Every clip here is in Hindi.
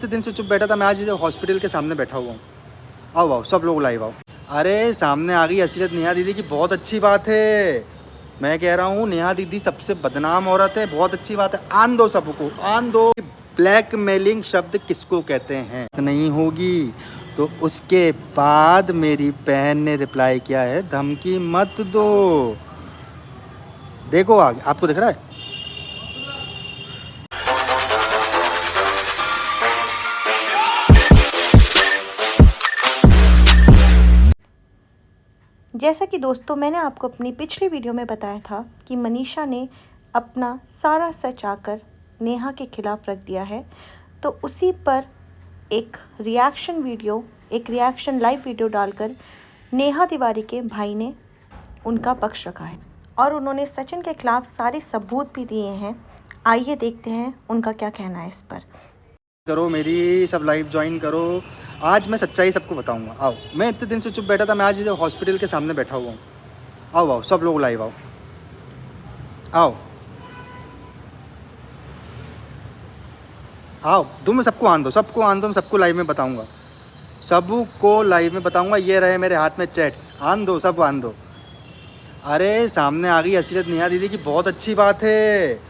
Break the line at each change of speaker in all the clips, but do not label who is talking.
इतने दिन से चुप बैठा था मैं, आज हॉस्पिटल के सामने बैठा हुआ हूँ। आओ आओ सब लोग लाइव आओ। अरे सामने आ गई असलियत नेहा दीदी की, बहुत अच्छी बात है। मैं कह रहा हूँ नेहा दीदी सबसे बदनाम औरत है, बहुत अच्छी बात है। आन दो सबको, आन दो। ब्लैकमेलिंग शब्द किसको कहते हैं नहीं होगी। तो उसके बाद मेरी बहन ने रिप्लाई किया है, धमकी मत दो। देखो आगे, आपको दिख रहा है?
जैसा कि दोस्तों मैंने आपको अपनी पिछली वीडियो में बताया था कि मनीषा ने अपना सारा सच आकर नेहा के खिलाफ रख दिया है, तो उसी पर एक रिएक्शन लाइव वीडियो डालकर नेहा तिवारी के भाई ने उनका पक्ष रखा है और उन्होंने सचिन के खिलाफ सारे सबूत भी दिए हैं। आइए देखते हैं उनका क्या कहना है इस पर।
करो मेरी सब लाइव ज्वाइन करो। आज मैं सच्चाई सबको बताऊंगा। आओ, मैं इतने दिन से चुप बैठा था मैं, आज हॉस्पिटल के सामने बैठा हुआ हूँ। आओ आओ सब लोग लाइव आओ। आओ आओ, तुम सबको आन दो, सबको आन दो, मैं सबको लाइव में बताऊंगा, सबको लाइव में बताऊंगा। ये रहे मेरे हाथ में चैट्स, आन दो, सब आन दो। अरे सामने आ गई असलियत नेहा दीदी की, बहुत अच्छी बात है।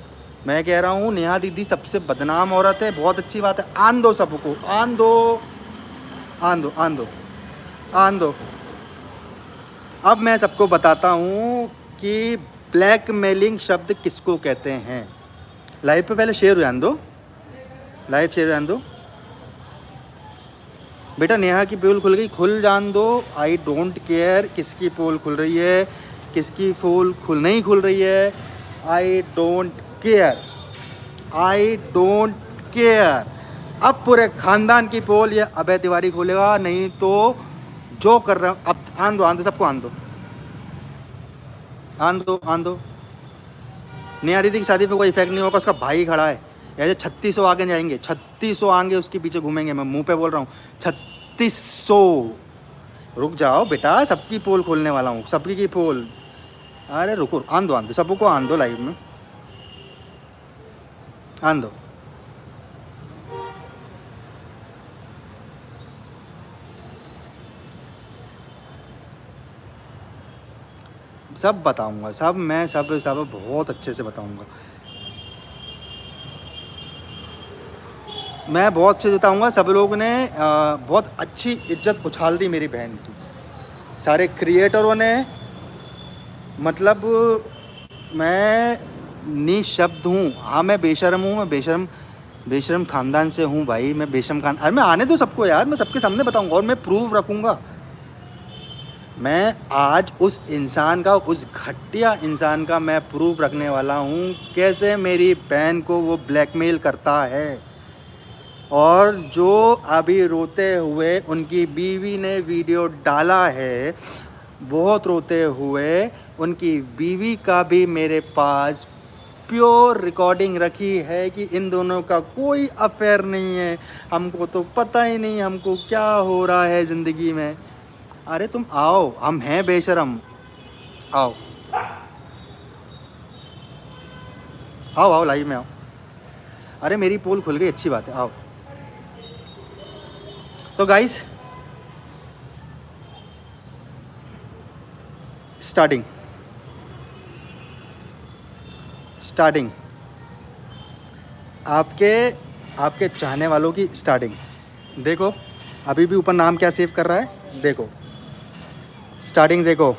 मैं कह रहा हूँ नेहा दीदी सबसे बदनाम औरत है, बहुत अच्छी बात है। आन दो सबको, आन दो, आन दो, आन दो, आन दो। अब मैं सबको बताता हूँ कि ब्लैकमेलिंग शब्द किसको कहते हैं। लाइव पे पहले शेयर हो जान दो, लाइव शेयर हो जान दो। बेटा नेहा की पोल खुल गई, खुल जान दो। आई डोंट केयर किसकी पोल खुल रही है, किसकी पोल नहीं खुल रही है। I don't care, I don't care. अब पूरे खानदान की पोल ये अभय तिवारी खोलेगा, नहीं तो जो कर रहा हूँ। अब आन दो सबको, आन दो, आन दो, आन दो। नेहा दीदी की शादी पे कोई इफेक्ट नहीं होगा, उसका भाई खड़ा है। ऐसे 3600 आगे जाएंगे, 3600 आगे उसके पीछे घूमेंगे। मैं मुंह पे बोल रहा हूँ 3600। रुक जाओ बेटा, सबकी पोल खोलने वाला हूँ, सबकी की पोल। अरे रुको, आन दो सबको, आन दो लाइव में, आन दो। सब बताऊंगा, सब मैं सब बहुत अच्छे से बताऊंगा। मैं बहुत अच्छे से बताऊंगा। सब लोग ने बहुत अच्छी इज्जत उछाल दी मेरी बहन की, सारे क्रिएटरों ने। मतलब मैं निशब्द हूँ। हाँ मैं बेशर्म हूँ, मैं बेशर्म ख़ानदान से हूँ भाई, मैं बेशर्म खान। अरे मैं आने दो सबको यार, मैं सबके सामने बताऊंगा और मैं प्रूव रखूँगा। मैं आज उस इंसान का, उस घटिया इंसान का मैं प्रूफ रखने वाला हूँ, कैसे मेरी बहन को वो ब्लैकमेल करता है। और जो अभी रोते हुए उनकी बीवी ने वीडियो डाला है, बहुत रोते हुए, उनकी बीवी का भी मेरे पास प्योर रिकॉर्डिंग रखी है कि इन दोनों का कोई अफेयर नहीं है। हमको तो पता ही नहीं हमको क्या हो रहा है ज़िंदगी में। अरे तुम आओ, हम हैं बेशरम। आओ आओ आओ लाइव में आओ। अरे मेरी पोल खुल गई, अच्छी बात है, आओ। तो गाइस स्टार्टिंग आपके चाहने वालों की स्टार्टिंग देखो। अभी भी ऊपर नाम क्या सेव कर रहा है, देखो स्टार्टिंग देखो।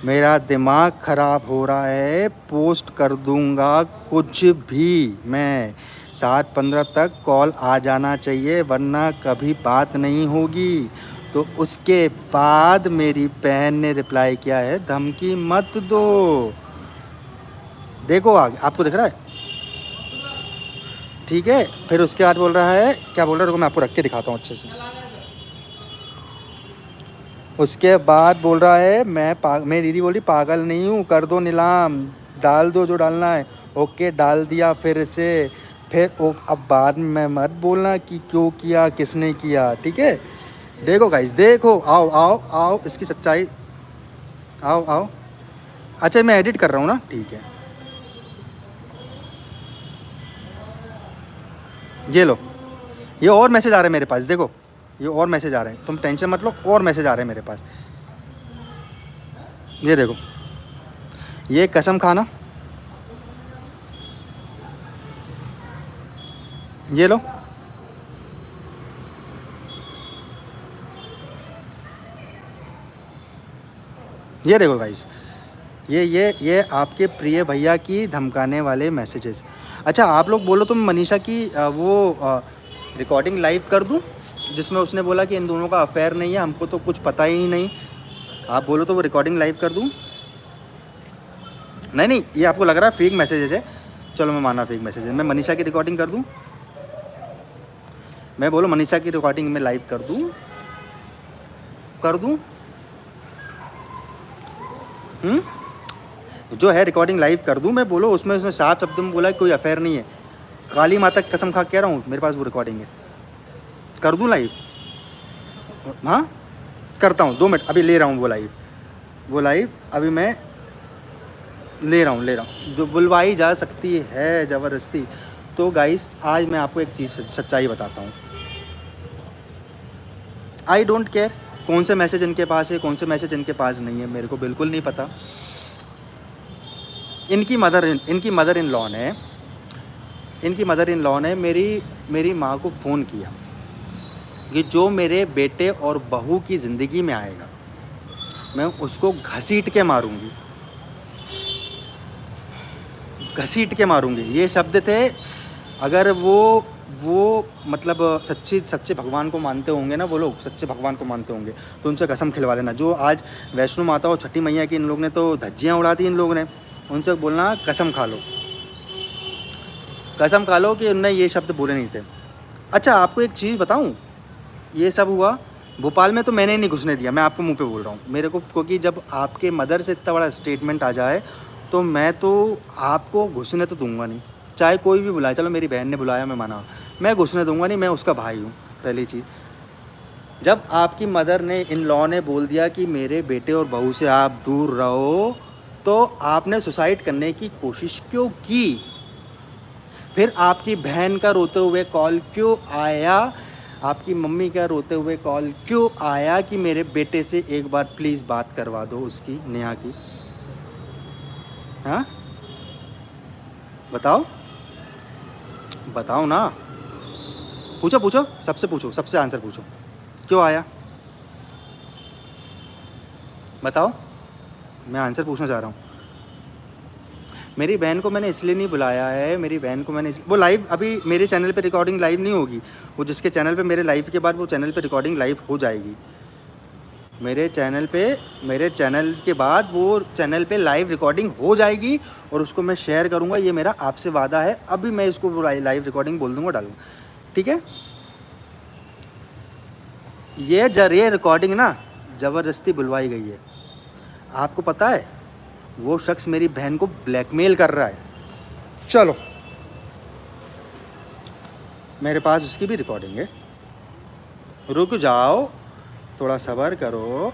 मेरा दिमाग ख़राब हो रहा है, पोस्ट कर दूंगा कुछ भी मैं। 7:15 तक कॉल आ जाना चाहिए, वरना कभी बात नहीं होगी। तो उसके बाद मेरी बहन ने रिप्लाई किया है, धमकी मत दो। देखो आगे, आपको दिख रहा है? ठीक है। फिर उसके बाद बोल रहा है, क्या बोल रहा है, रुको मैं आपको रख के दिखाता हूँ अच्छे से। उसके बाद बोल रहा है, मैं दीदी बोल रही पागल नहीं हूँ, कर दो नीलाम, डाल दो जो डालना है। ओके डाल दिया फिर से। अब बाद में मत बोलना कि क्यों किया, किसने किया, ठीक है। देखो गाइस, देखो, आओ आओ आओ, इसकी सच्चाई। आओ आओ। अच्छा मैं एडिट कर रहा हूँ ना, ठीक है। ये लो, ये और मैसेज आ रहे हैं मेरे पास, देखो ये और मैसेज आ रहे हैं, तुम टेंशन मत लो, और मैसेज आ रहे हैं मेरे पास। ये देखो, ये कसम खाना, ये लो, ये देखो गाइस, ये आपके प्रिय भैया की धमकाने वाले मैसेजेस। अच्छा आप लोग बोलो तो मैं मनीषा की वो रिकॉर्डिंग लाइव कर दूं, जिसमें उसने बोला कि इन दोनों का अफेयर नहीं है, हमको तो कुछ पता ही नहीं। आप बोलो तो वो रिकॉर्डिंग लाइव कर दूं? नहीं नहीं, ये आपको लग रहा है फेक मैसेजेस है, चलो मैं माना फेक मैसेज है। मैं मनीषा की रिकॉर्डिंग कर दूं? मैं बोलो मनीषा की रिकॉर्डिंग में लाइव कर दूं? कर दूं? जो है रिकॉर्डिंग लाइव कर दूं मैं? बोलो, उसमें उसने साफ शब्द में बोला कि कोई अफेयर नहीं है। काली माता की कसम खा के कह रहा हूँ, मेरे पास वो रिकॉर्डिंग है। कर दूं लाइव? हाँ करता हूँ, 2 मिनट, अभी ले रहा हूँ वो लाइव अभी मैं ले रहा हूँ। जो बुलवाई जा सकती है ज़बरदस्ती। तो गाइस आज मैं आपको एक चीज़ सच्चाई बताता हूँ। आई डोंट केयर कौन से मैसेज इनके पास है, कौन से मैसेज इनके पास नहीं है, मेरे को बिल्कुल नहीं पता। इनकी मदर इन लॉ ने मेरी माँ को फ़ोन किया कि जो मेरे बेटे और बहू की ज़िंदगी में आएगा मैं उसको घसीट के मारूंगी, ये शब्द थे। अगर वो मतलब सच्चे भगवान को मानते होंगे ना, वो लोग सच्चे भगवान को मानते होंगे तो उनसे कसम खिलवा लेना। जो आज वैष्णो माता और छठी मैया की इन लोग ने तो धज्जियाँ उड़ा दी, इन लोगों ने, उनसे बोलना कसम खा लो कि उनने ये शब्द बोले नहीं थे। अच्छा आपको एक चीज़ बताऊँ, ये सब हुआ भोपाल में तो मैंने ही नहीं घुसने दिया, मैं आपको मुंह पे बोल रहा हूँ मेरे को, क्योंकि जब आपके मदर से इतना बड़ा स्टेटमेंट आ जाए तो मैं तो आपको घुसने तो दूंगा नहीं, चाहे कोई भी बुलाए। चलो मेरी बहन ने बुलाया, मैं माना, मैं घुसने दूंगा नहीं, मैं उसका भाई हूँ। पहली चीज़, जब आपकी मदर ने इन लॉ ने बोल दिया कि मेरे बेटे और बहू से आप दूर रहो, तो आपने सुसाइड करने की कोशिश क्यों की? फिर आपकी बहन का रोते हुए कॉल क्यों आया? आपकी मम्मी का रोते हुए कॉल क्यों आया कि मेरे बेटे से एक बार प्लीज़ बात करवा दो उसकी, नेहा की? हाँ बताओ ना, पूछो, सबसे आंसर पूछो, क्यों आया? बताओ, मैं आंसर पूछना चाह रहा हूँ। मेरी बहन को मैंने इसलिए नहीं बुलाया है, वो लाइव अभी मेरे चैनल पे रिकॉर्डिंग लाइव नहीं होगी, वो जिसके चैनल पे मेरे लाइव के बाद वो चैनल पे रिकॉर्डिंग लाइव हो जाएगी। मेरे चैनल के बाद वो चैनल पे लाइव रिकॉर्डिंग हो जाएगी और उसको मैं शेयर करूँगा, ये मेरा आपसे वादा है। अभी मैं इसको लाइव रिकॉर्डिंग बोल दूँगा, डालूँगा, ठीक है? ये रिकॉर्डिंग ना ज़बरदस्ती बुलवाई गई है। आपको पता है वो शख्स मेरी बहन को ब्लैकमेल कर रहा है। चलो मेरे पास उसकी भी रिकॉर्डिंग है, रुक जाओ, थोड़ा सब्र करो।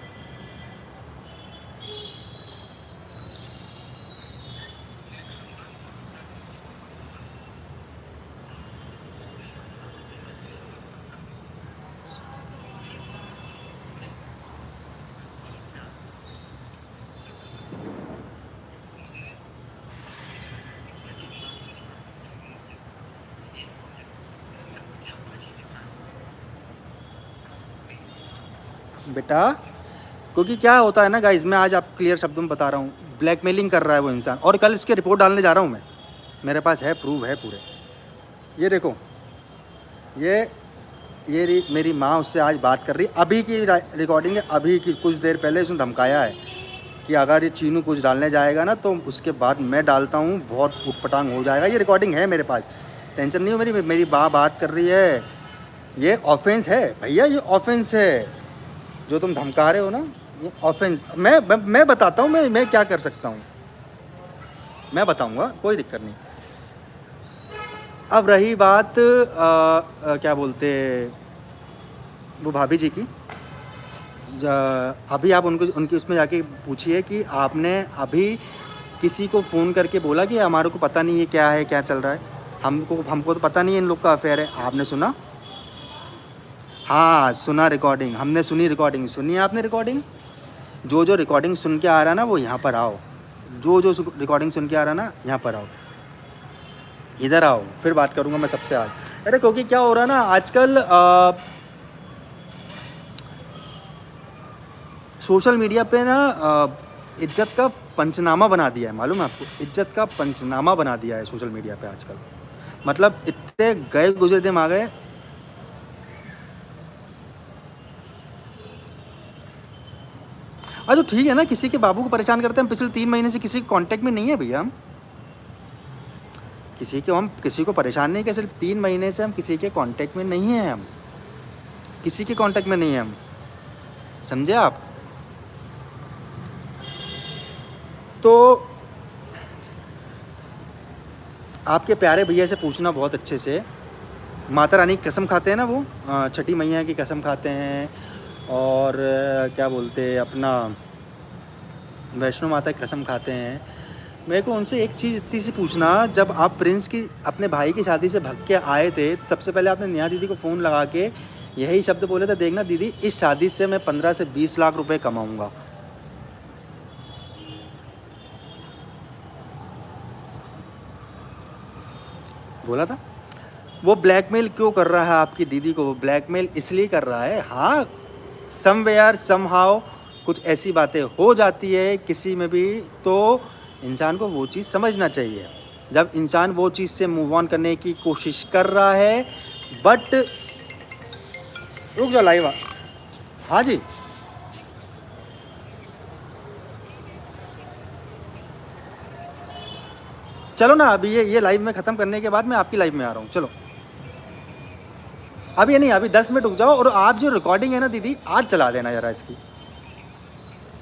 बेटा, क्योंकि क्या होता है ना गाइज, मैं आज आपको क्लियर शब्दों में बता रहा हूँ, ब्लैकमेलिंग कर रहा है वो इंसान, और कल इसके रिपोर्ट डालने जा रहा हूँ मैं, मेरे पास है, प्रूफ है पूरे। ये देखो, मेरी माँ उससे आज बात कर रही, अभी की रिकॉर्डिंग है, अभी की कुछ देर पहले उसने धमकाया है कि अगर ये चीनू कुछ डालने जाएगा ना तो उसके बाद मैं डालता हूँ, बहुत उटपटांग हो जाएगा। ये रिकॉर्डिंग है मेरे पास, टेंशन नहीं हो। मेरी माँ बात कर रही है, ये ऑफेंस है भैया, ये ऑफेंस है जो तुम धमका रहे हो ना, ये ऑफेंस। मैं बताता हूँ मैं क्या कर सकता हूँ, मैं बताऊँगा, कोई दिक्कत नहीं। अब रही बात क्या बोलते वो भाभी जी की, अभी आप उनकी उसमें जाके पूछिए कि आपने अभी किसी को फ़ोन करके बोला कि हमारे को पता नहीं है क्या चल रहा है। हमको तो पता नहीं है इन लोग का अफेयर है। आपने सुना? हाँ सुना रिकॉर्डिंग, हमने सुनी रिकॉर्डिंग। सुनी है आपने रिकॉर्डिंग? जो रिकॉर्डिंग सुन के आ रहा ना वो यहाँ पर आओ। जो रिकॉर्डिंग सुन के आ रहा ना यहाँ पर आओ, इधर आओ, फिर बात करूँगा मैं सबसे आज। अरे क्योंकि क्या हो रहा ना आजकल सोशल मीडिया पे ना इज्जत का पंचनामा बना दिया है, मालूम है आपको? इज्जत का पंचनामा बना दिया है सोशल मीडिया पे आजकल। मतलब इतने गए गुजरे दिन आ गए। तो ठीक है ना, किसी के बाबू को परेशान करते हैं। हम पिछले 3 महीने से किसी के कांटेक्ट में नहीं है भैया। हम किसी को परेशान नहीं कर, सिर्फ 3 महीने से हम किसी के कांटेक्ट में नहीं हैं। हम किसी के कांटेक्ट में नहीं हैं हम, समझे आप? तो आपके प्यारे भैया से पूछना बहुत अच्छे से। माता रानी की कसम खाते हैं ना वो, छठी मैया की कसम खाते हैं, और क्या बोलते हैं अपना वैष्णो माता की कसम खाते हैं। मेरे को उनसे एक चीज़ इतनी सी पूछना, जब आप प्रिंस की अपने भाई की शादी से भाग के आए थे, सबसे पहले आपने नेहा दीदी को फ़ोन लगा के यही शब्द बोले थे, देखना दीदी इस शादी से मैं 15 से 20 लाख रुपए कमाऊँगा। बोला था। वो ब्लैकमेल क्यों कर रहा है आपकी दीदी को? वो ब्लैकमेल इसलिए कर रहा है, हाँ समवेयर समहाउ कुछ ऐसी बातें हो जाती है किसी में भी, तो इंसान को वो चीज़ समझना चाहिए। जब इंसान वो चीज़ से मूव ऑन करने की कोशिश कर रहा है, बट रुक जाओ लाइव। हाँ जी, चलो ना अभी ये लाइव में ख़त्म करने के बाद मैं आपकी लाइव में आ रहा हूँ। चलो अभी नहीं, अभी 10 मिनट रुक जाओ। और आप जो रिकॉर्डिंग है ना दीदी, आज चला देना ज़रा इसकी,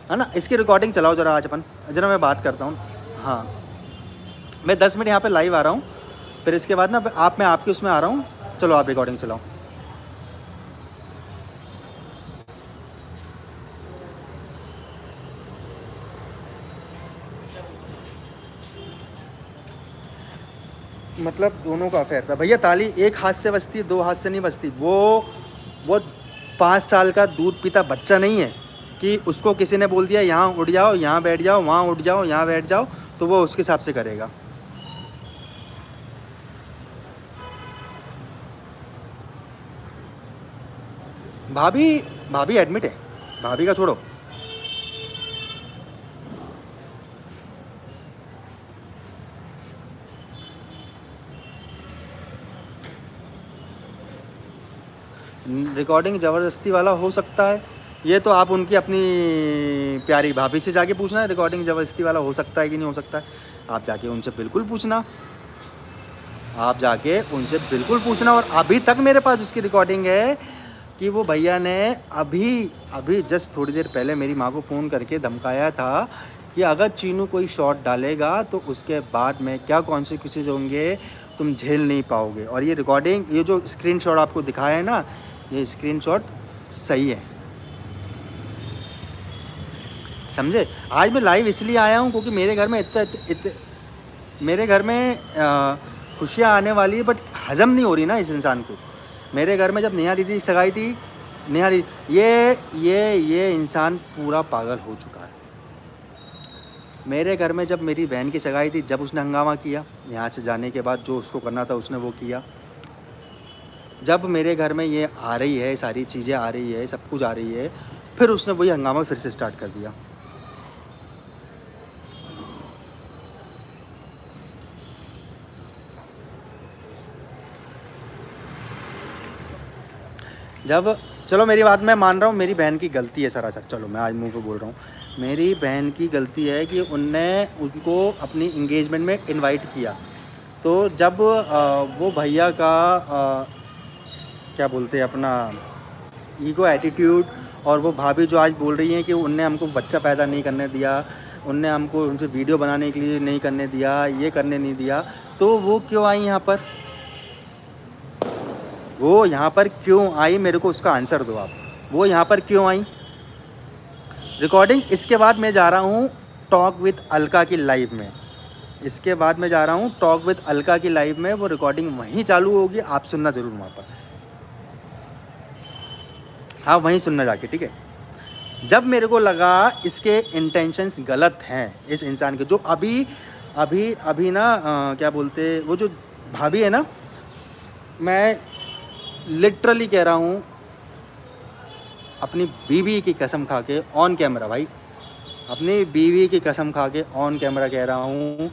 है ना? इसकी रिकॉर्डिंग चलाओ ज़रा आज अपन, ज़रा मैं बात करता हूँ। हाँ मैं 10 मिनट यहाँ पे लाइव आ रहा हूँ, फिर इसके बाद ना मैं आपके उसमें आ रहा हूँ। चलो आप रिकॉर्डिंग चलाओ। मतलब दोनों का अफेयर था भैया। ताली एक हाथ से बजती, 2 हाथ से नहीं बजती। वो 5 साल का दूध पीता बच्चा नहीं है कि उसको किसी ने बोल दिया यहाँ उठ जाओ, यहाँ बैठ जाओ, वहाँ उठ जाओ, यहाँ बैठ जाओ, तो वो उसके हिसाब से करेगा। भाभी एडमिट है, भाभी का छोड़ो। रिकॉर्डिंग ज़बरदस्ती वाला हो सकता है, ये तो आप उनकी अपनी प्यारी भाभी से जाके पूछना है रिकॉर्डिंग ज़बरदस्ती वाला हो सकता है कि नहीं हो सकता है। आप जाके उनसे बिल्कुल पूछना, आप जाके उनसे बिल्कुल पूछना। और अभी तक मेरे पास उसकी रिकॉर्डिंग है कि वो भैया ने अभी जस्ट थोड़ी देर पहले मेरी माँ को फ़ोन करके धमकाया था कि अगर चीनू कोई शॉट डालेगा तो उसके बाद में क्या कॉन्सिक्वेंसेस होंगे तुम झेल नहीं पाओगे। और ये रिकॉर्डिंग, ये जो स्क्रीनशॉट आपको दिखाया है ना, ये स्क्रीनशॉट सही है, समझे? आज मैं लाइव इसलिए आया हूँ क्योंकि मेरे घर में मेरे घर में खुशियाँ आने वाली है, बट हज़म नहीं हो रही ना इस इंसान को। मेरे घर में जब नेहा दीदी सगाई थी, नेहा दीदी ये इंसान पूरा पागल हो चुका है। मेरे घर में जब मेरी बहन की सगाई थी, जब उसने हंगामा किया, यहाँ से जाने के बाद जो उसको करना था उसने वो किया। जब मेरे घर में ये आ रही है, सारी चीज़ें आ रही है, सब कुछ आ रही है, फिर उसने वही हंगामा फिर से स्टार्ट कर दिया। जब चलो मेरी बात मैं मान रहा हूँ, मेरी बहन की गलती है सरासर, चलो मैं आज मुंह पे बोल रहा हूँ, मेरी बहन की गलती है कि उनको अपनी इंगेजमेंट में इनवाइट किया। तो जब वो भैया का क्या बोलते हैं अपना ईगो एटीट्यूड, और वो भाभी जो आज बोल रही हैं कि उनने हमको बच्चा पैदा नहीं करने दिया, उनने हमको उनसे वीडियो बनाने के लिए नहीं करने दिया, ये करने नहीं दिया, तो वो क्यों आई यहाँ पर? वो यहाँ पर क्यों आई, मेरे को उसका आंसर दो आप। वो यहाँ पर क्यों आई? रिकॉर्डिंग इसके बाद मैं जा रहा हूँ टॉक विद अलका की लाइव में। इसके बाद मैं जा रहा हूँ टॉक विद अलका की लाइव में, वो रिकॉर्डिंग वहीं चालू होगी, आप सुनना ज़रूर वहाँ पर। हाँ वहीं सुनना जाके, ठीक है। जब मेरे को लगा इसके इंटेंशंस गलत हैं इस इंसान के, जो अभी अभी अभी ना क्या बोलते, वो जो भाभी है ना, मैं लिटरली कह रहा हूँ अपनी बीवी की कसम खा के ऑन कैमरा, भाई अपनी बीवी की कसम खा के ऑन कैमरा कह रहा हूँ,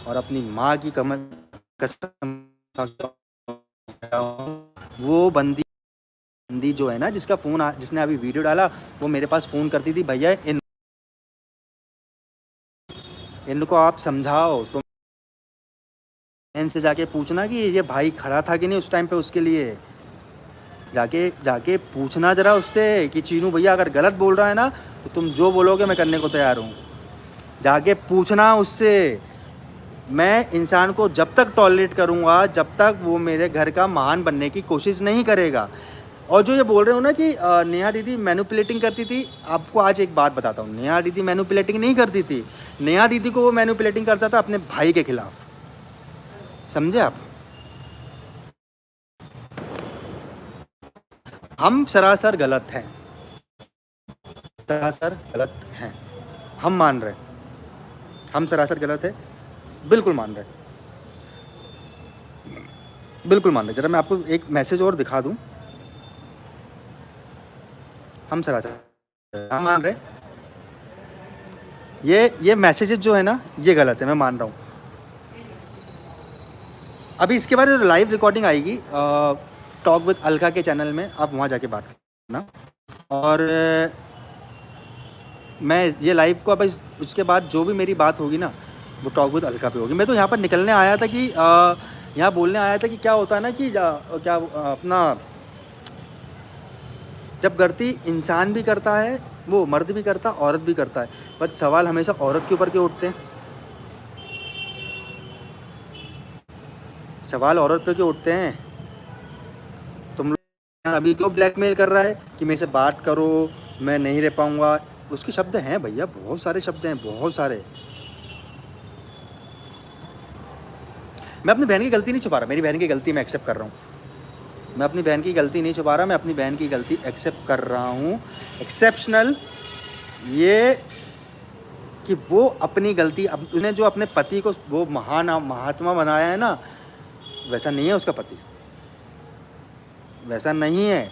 और अपनी माँ की कसम खा के कह रहा हूँ, वो बंदी जो है ना, जिसका फ़ोन जिसने अभी वीडियो डाला, वो मेरे पास फ़ोन करती थी, भैया इनको आप समझाओ, तो इनसे जाके पूछना कि ये भाई खड़ा था कि नहीं उस टाइम पे उसके लिए, जाके पूछना ज़रा उससे कि चीनू भैया अगर गलत बोल रहा है ना, तो तुम जो बोलोगे मैं करने को तैयार हूँ। जाके पूछना उससे। मैं इंसान को जब तक टॉलरेट करूँगा, जब तक वो मेरे घर का महान बनने की कोशिश नहीं करेगा। और जो ये बोल रहे हो ना कि नेहा दीदी मैनिपुलेटिंग करती थी, आपको आज एक बात बताता हूँ, नेहा दीदी मैनिपुलेटिंग नहीं करती थी। नेहा दीदी को वो मैनिपुलेटिंग करता था अपने भाई के खिलाफ, समझे आप। हम सरासर गलत हैं, सरासर गलत हैं, हम मान रहे, हम सरासर गलत है, बिल्कुल मान रहे, बिल्कुल मान रहे। जरा मैं आपको एक मैसेज और दिखा दूं, हम सरासर हम मान रहे, ये मैसेजेस जो है ना, ये गलत है, मैं मान रहा हूँ। अभी इसके बाद लाइव रिकॉर्डिंग आएगी टॉक विद अलका के चैनल में, आप वहाँ जाके बात करना। और मैं ये लाइव को अब उसके बाद जो भी मेरी बात होगी ना, वो टॉक विद अलका पे होगी। मैं तो यहाँ पर निकलने आया था कि यहाँ बोलने आया था कि क्या होता है ना कि क्या अपना, जब गलती इंसान भी करता है, वो मर्द भी करता, औरत भी करता है, पर सवाल हमेशा औरत के ऊपर क्यों उठते हैं? सवाल औरत पे क्यों उठते हैं? तुम लोग अभी क्यों ब्लैकमेल कर रहा है कि मेरे से बात करो, मैं नहीं रह पाऊँगा। उसके शब्द हैं भैया, बहुत सारे शब्द हैं, बहुत सारे। मैं अपनी बहन की गलती नहीं छुपा रहा, मेरी बहन की गलती मैं एक्सेप्ट कर रहा हूँ। मैं अपनी बहन की गलती नहीं छुपा रहा, मैं अपनी बहन की गलती एक्सेप्ट कर रहा हूँ। एक्सेप्शनल ये कि वो अपनी गलती, उसने जो अपने पति को वो महान महात्मा बनाया है ना, वैसा नहीं है उसका पति, वैसा नहीं है।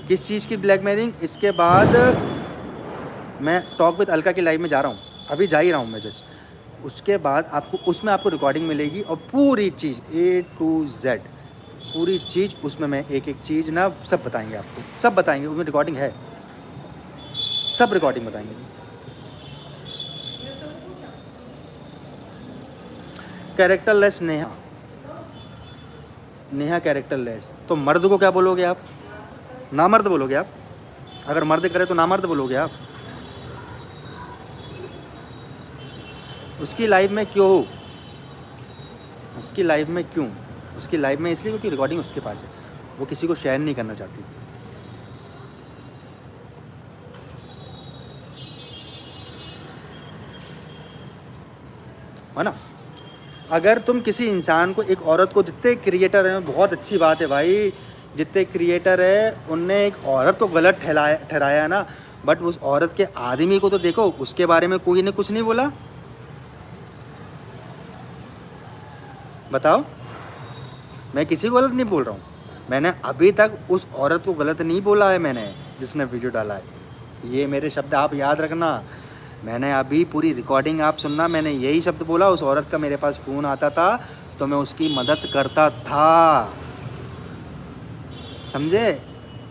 किस चीज़ की ब्लैकमेलिंग? इसके बाद मैं टॉक विद अलका की लाइव में जा रहा हूँ, अभी जा ही रहा हूँ मैं जस्ट। उसके बाद आपको उसमें आपको रिकॉर्डिंग मिलेगी, और पूरी चीज़ A to Z, पूरी चीज़ उसमें मैं एक एक चीज़ ना सब बताएंगे आपको, सब बताएंगे। उसमें रिकॉर्डिंग है, सब रिकॉर्डिंग बताएंगे। कैरेक्टरलेस नेहा, नेहा कैरेक्टरलेस, तो मर्द को क्या बोलोगे आप? नामर्द बोलोगे आप? अगर मर्द करे तो नामर्द बोलोगे आप? उसकी लाइव में क्यों? उसकी लाइव में क्यों? उसकी लाइव में इसलिए क्योंकि रिकॉर्डिंग उसके पास है, वो किसी को शेयर नहीं करना चाहती, है ना। अगर तुम किसी इंसान को, एक औरत को, जितने क्रिएटर हैं, बहुत अच्छी बात है भाई, जितने क्रिएटर है उनने एक औरत को गलत ठहराया ना, बट उस औरत के आदमी को तो देखो, उसके बारे में कोई ने कुछ नहीं बोला। बताओ, मैं किसी को गलत नहीं बोल रहा हूँ, मैंने अभी तक उस औरत को गलत नहीं बोला है, मैंने जिसने वीडियो डाला है। ये मेरे शब्द आप याद रखना, मैंने अभी पूरी रिकॉर्डिंग आप सुनना, मैंने यही शब्द बोला। उस औरत का मेरे पास फ़ोन आता था तो मैं उसकी मदद करता था, समझे,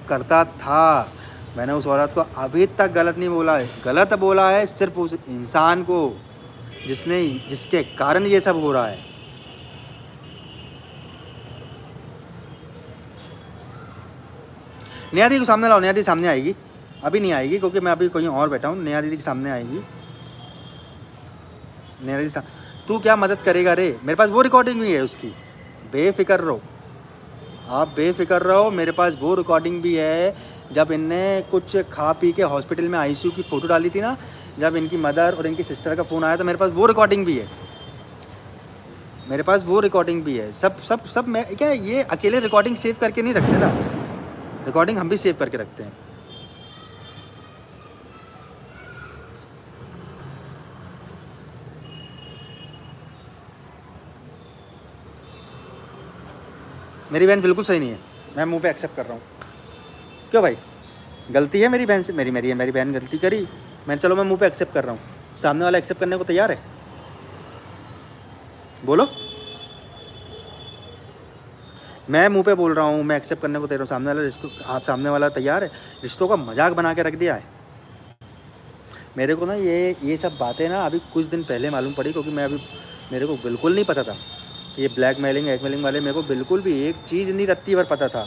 करता था। मैंने उस औरत को अभी तक गलत नहीं बोला है। गलत बोला है सिर्फ उस इंसान को जिसके कारण ये सब हो रहा है। नेहा दीदी को सामने लाओ, नेहा दीदी सामने आएगी, अभी नहीं आएगी क्योंकि मैं अभी कहीं और बैठा हूँ। नेहा दीदी के सामने आएगी। नेहा दीदी तू क्या मदद करेगा रे? मेरे पास वो रिकॉर्डिंग भी है उसकी, बेफिक्र रहो आप, बेफिक्र रहो। मेरे पास वो रिकॉर्डिंग भी है जब इनने कुछ खा पी के हॉस्पिटल में ICU की फ़ोटो डाली थी ना, जब इनकी मदर और इनकी सिस्टर का फ़ोन आया तो मेरे पास वो रिकॉर्डिंग भी है, मेरे पास वो रिकॉर्डिंग भी है। सब सब सब मैं क्या, ये अकेले रिकॉर्डिंग सेव करके नहीं रखते ना, रिकॉर्डिंग हम भी सेव करके रखते हैं। मेरी बहन बिल्कुल सही नहीं है, मैं मुंह पे एक्सेप्ट कर रहा हूँ। क्यों भाई, गलती है मेरी बहन से, मेरी बहन गलती करी, चलो मैं मुंह पे एक्सेप्ट कर रहा हूँ। सामने वाला एक्सेप्ट करने को तैयार है? बोलो। मैं मुंह पे बोल रहा हूँ, मैं एक्सेप्ट करने को तैयार हूँ, सामने वाला तैयार है? रिश्तों का मजाक बना के रख दिया है। मेरे को ना ये सब बातें ना अभी कुछ दिन पहले मालूम पड़ी, क्योंकि मेरे को बिल्कुल नहीं पता था ये ब्लैकमेलिंग एकमेलिंग वाले, मेरे को बिल्कुल भी एक चीज़ नहीं रत्ती भर पता था।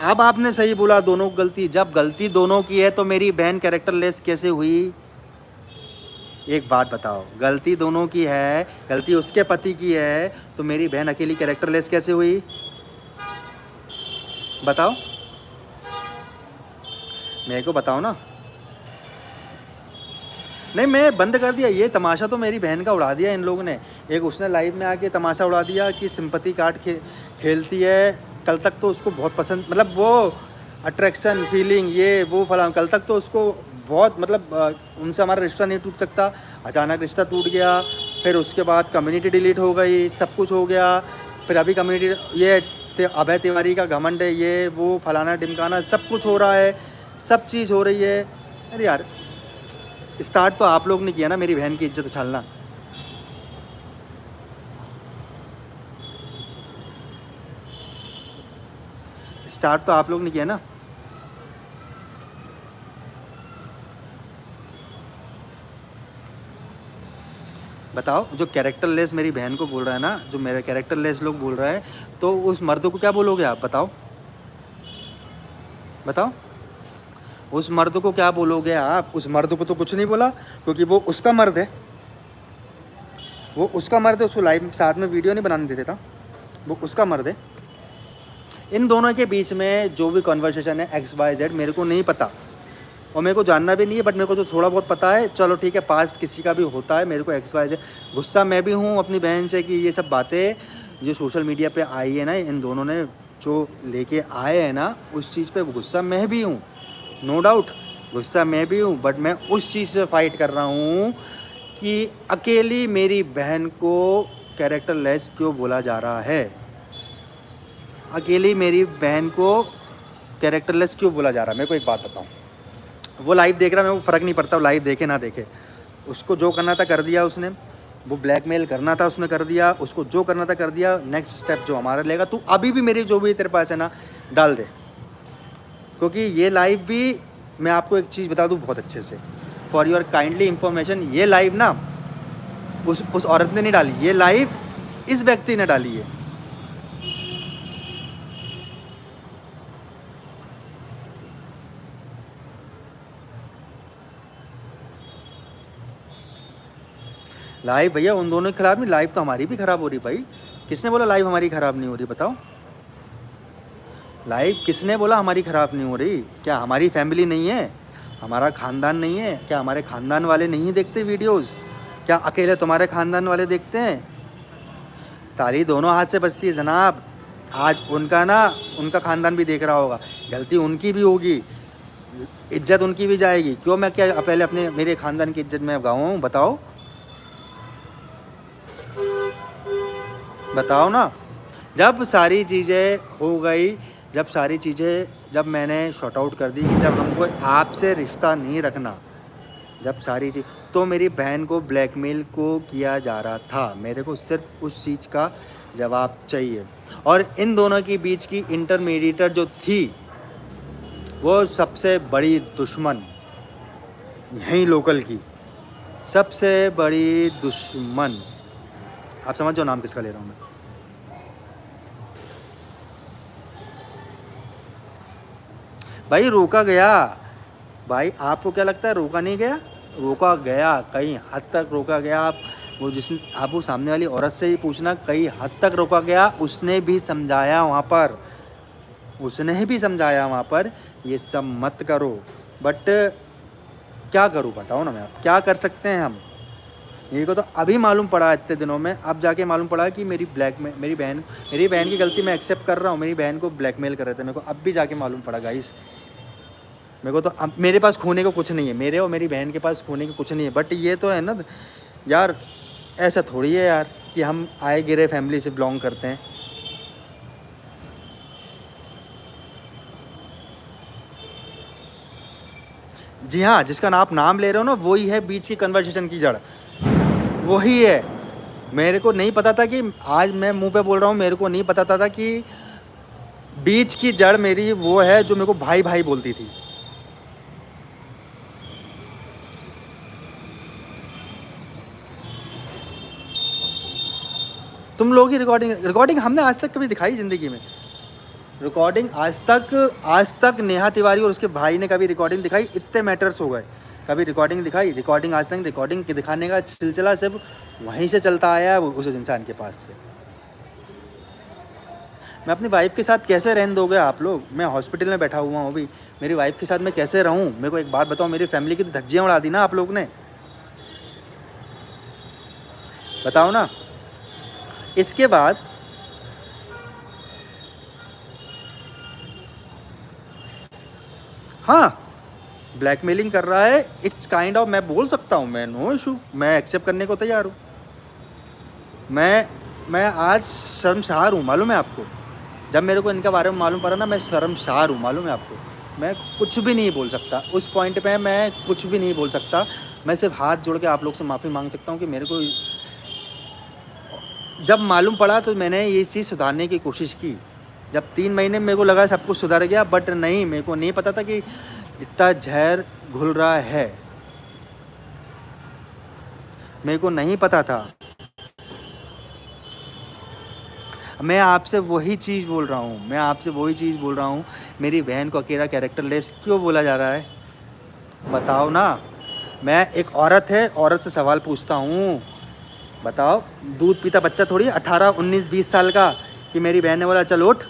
अब आपने सही बोला, दोनों को गलती, जब गलती दोनों की है तो मेरी बहन कैरेक्टरलेस कैसे हुई? एक बात बताओ, गलती दोनों की है, गलती उसके पति की है, तो मेरी बहन अकेली कैरेक्टरलेस कैसे हुई? बताओ, मेरे को बताओ ना। नहीं, मैं बंद कर दिया ये तमाशा, तो मेरी बहन का उड़ा दिया इन लोगों ने। एक उसने लाइव में आके तमाशा उड़ा दिया कि सिंपैथी कार्ड खेलती है। कल तक तो उसको बहुत पसंद, मतलब वो अट्रैक्शन फीलिंग ये वो फला, कल तक तो उसको बहुत, मतलब उनसे हमारा रिश्ता नहीं टूट सकता। अचानक रिश्ता टूट गया, फिर उसके बाद कम्युनिटी डिलीट हो गई, सब कुछ हो गया। फिर अभी कम्युनिटी ये अभय तिवारी का घमंड है, ये वो फलाना ढिमकाना सब कुछ हो रहा है, सब चीज़ हो रही है। अरे यार, स्टार्ट तो आप लोग ने किया ना मेरी बहन की इज्जत उछालना। स्टार्ट तो आप लोग ने किया ना। बताओ, जो कैरेक्टरलेस मेरी बहन को बोल रहा है ना, जो मेरे कैरेक्टरलेस लोग बोल रहा है, तो उस मर्द को क्या बोलोगे आप? बताओ बताओ, उस मर्द को क्या बोलोगे आप? उस मर्द को तो कुछ नहीं बोला, क्योंकि वो उसका मर्द है, वो उसका मर्द है। उसको लाइव साथ में वीडियो नहीं बनाने देते था, वो उसका मर्द है। इन दोनों के बीच में जो भी कन्वर्सेशन है XYZ मेरे को नहीं पता, और मेरे को जानना भी नहीं है, बट मेरे को जो थोड़ा बहुत पता है, चलो ठीक है, पास किसी का भी होता है। मेरे को XYZ गुस्सा मैं भी हूँ अपनी बहन से कि ये सब बातें जो सोशल मीडिया पे आई है ना, इन दोनों ने जो लेके आए हैं ना, उस चीज़ पे गुस्सा मैं भी हूँ, नो डाउट गुस्सा मैं भी हूँ। बट मैं उस चीज़ से फाइट कर रहा हूँ कि अकेली मेरी बहन को कैरेक्टरलेस क्यों बोला जा रहा है, अकेली मेरी बहन को कैरेक्टरलेस क्यों बोला जा रहा है। मेरे को एक बात बताऊँ, वो लाइव देख रहा है, मेरे को फ़र्क नहीं पड़ता वो लाइव देखे ना देखे, उसको जो करना था कर दिया उसने, वो ब्लैकमेल करना था उसने कर दिया, उसको जो करना था कर दिया। नेक्स्ट स्टेप जो हमारा लेगा, तू अभी भी मेरी जो भी तेरे पास है ना डाल दे, क्योंकि ये लाइव भी, मैं आपको एक चीज़ बता दूँ बहुत अच्छे से, फॉर योर काइंडली इंफॉर्मेशन, ये लाइव ना उस औरत ने नहीं डाली, ये लाइव इस व्यक्ति ने डाली है। लाइव भैया उन दोनों के खराब नहीं, लाइव तो हमारी भी ख़राब हो रही भाई। किसने बोला लाइव हमारी ख़राब नहीं हो रही? बताओ, लाइव किसने बोला हमारी ख़राब नहीं हो रही? क्या हमारी फैमिली नहीं है, हमारा ख़ानदान नहीं है क्या? हमारे ख़ानदान वाले नहीं देखते वीडियोस क्या? अकेले तुम्हारे ख़ानदान वाले देखते हैं? ताली दोनों हाथ से बजती है जनाब। आज उनका ख़ानदान भी देख रहा होगा, गलती उनकी भी होगी, इज्जत उनकी भी जाएगी। क्यों मैं क्या पहले अपने मेरे ख़ानदान की इज्जत में गाऊँ? बताओ बताओ ना। जब सारी चीज़ें हो गई, जब मैंने शॉर्ट आउट कर दी कि जब हमको आपसे रिश्ता नहीं रखना, जब सारी चीज़, तो मेरी बहन को ब्लैकमेल को किया जा रहा था। मेरे को सिर्फ उस चीज़ का जवाब चाहिए। और इन दोनों के बीच की इंटरमीडिएटर जो थी, वो सबसे बड़ी दुश्मन, यहीं लोकल की सबसे बड़ी दुश्मन, आप समझ जाओ नाम किसका ले रहा हूँ मैं। भाई रोका गया, भाई आपको क्या लगता है रोका नहीं गया? रोका गया, कई हद तक रोका गया। आप वो सामने वाली औरत से ही पूछना, कई हद तक रोका गया। उसने भी समझाया वहाँ पर ये सब मत करो, बट क्या करूँ बताओ ना मैं, आप क्या कर सकते हैं हम। मेरे को तो अभी मालूम पड़ा इतने दिनों में, अब जाके मालूम पड़ा कि मेरी मेरी बहन की गलती मैं एक्सेप्ट कर रहा हूँ। मेरी बहन को ब्लैकमेल कर रहे थे, मेरे को अब भी जाके मालूम पड़ा गाइस। मेरे को तो अब मेरे पास खोने को कुछ नहीं है, मेरे और मेरी बहन के पास खोने को कुछ नहीं है, बट ये तो है ना यार, ऐसा थोड़ी है यार कि हम आए गिरे फैमिली से बिलोंग करते हैं। जी हाँ, जिसका आप नाम ले रहे हो ना, वही है बीच की कन्वर्सेशन की जड़, वही है। मेरे को नहीं पता था कि, आज मैं मुंह पे बोल रहा हूँ, मेरे को नहीं पता था कि बीच की जड़ मेरी वो है जो मेरे को भाई भाई बोलती थी। तुम लोग ही रिकॉर्डिंग हमने आज तक कभी दिखाई ज़िंदगी में? रिकॉर्डिंग आज तक नेहा तिवारी और उसके भाई ने कभी रिकॉर्डिंग दिखाई? इतने मैटर्स हो गए, कभी रिकॉर्डिंग दिखाई? रिकॉर्डिंग आज तक, रिकॉर्डिंग के दिखाने का सिलसिला सिर्फ वहीं से चलता आया है, उस इंसान के पास से। मैं अपनी वाइफ के साथ कैसे रहने दोगे आप लोग? मैं हॉस्पिटल में बैठा हुआ हूँ अभी, मेरी वाइफ के साथ मैं कैसे रहूँ? मेरे को एक बात बताओ, मेरी फैमिली की तो धज्जियाँ उड़ा दी ना आप लोग ने, बताओ ना। इसके बाद हाँ, ब्लैकमेलिंग कर रहा है, इट्स काइंड ऑफ, मैं बोल सकता हूँ, मैं नो इशू, मैं एक्सेप्ट करने को तैयार हूँ। मैं आज शर्मसार हूँ, मालूम है आपको। जब मेरे को इनके बारे में मालूम पड़ा ना, मैं शर्मसार हूँ, मालूम है आपको। मैं कुछ भी नहीं बोल सकता उस पॉइंट पे, मैं कुछ भी नहीं बोल सकता। मैं सिर्फ हाथ जोड़ के आप लोग से माफ़ी मांग सकता हूँ कि मेरे को जब मालूम पड़ा तो मैंने ये चीज़ सुधारने की कोशिश की। जब 3 महीने में मेरे को लगा सब कुछ सुधर गया, बट नहीं, मेरे को नहीं पता था कि इतना जहर घुल रहा है, मेरे को नहीं पता था। मैं आपसे वही चीज़ बोल रहा हूँ, मेरी बहन को अकेला कैरेक्टर लेस क्यों बोला जा रहा है, बताओ ना। मैं एक औरत है, औरत से सवाल पूछता हूँ, बताओ। दूध पीता बच्चा थोड़ी 18, 19, 20 साल का, कि मेरी बहन ने बोला चल उठ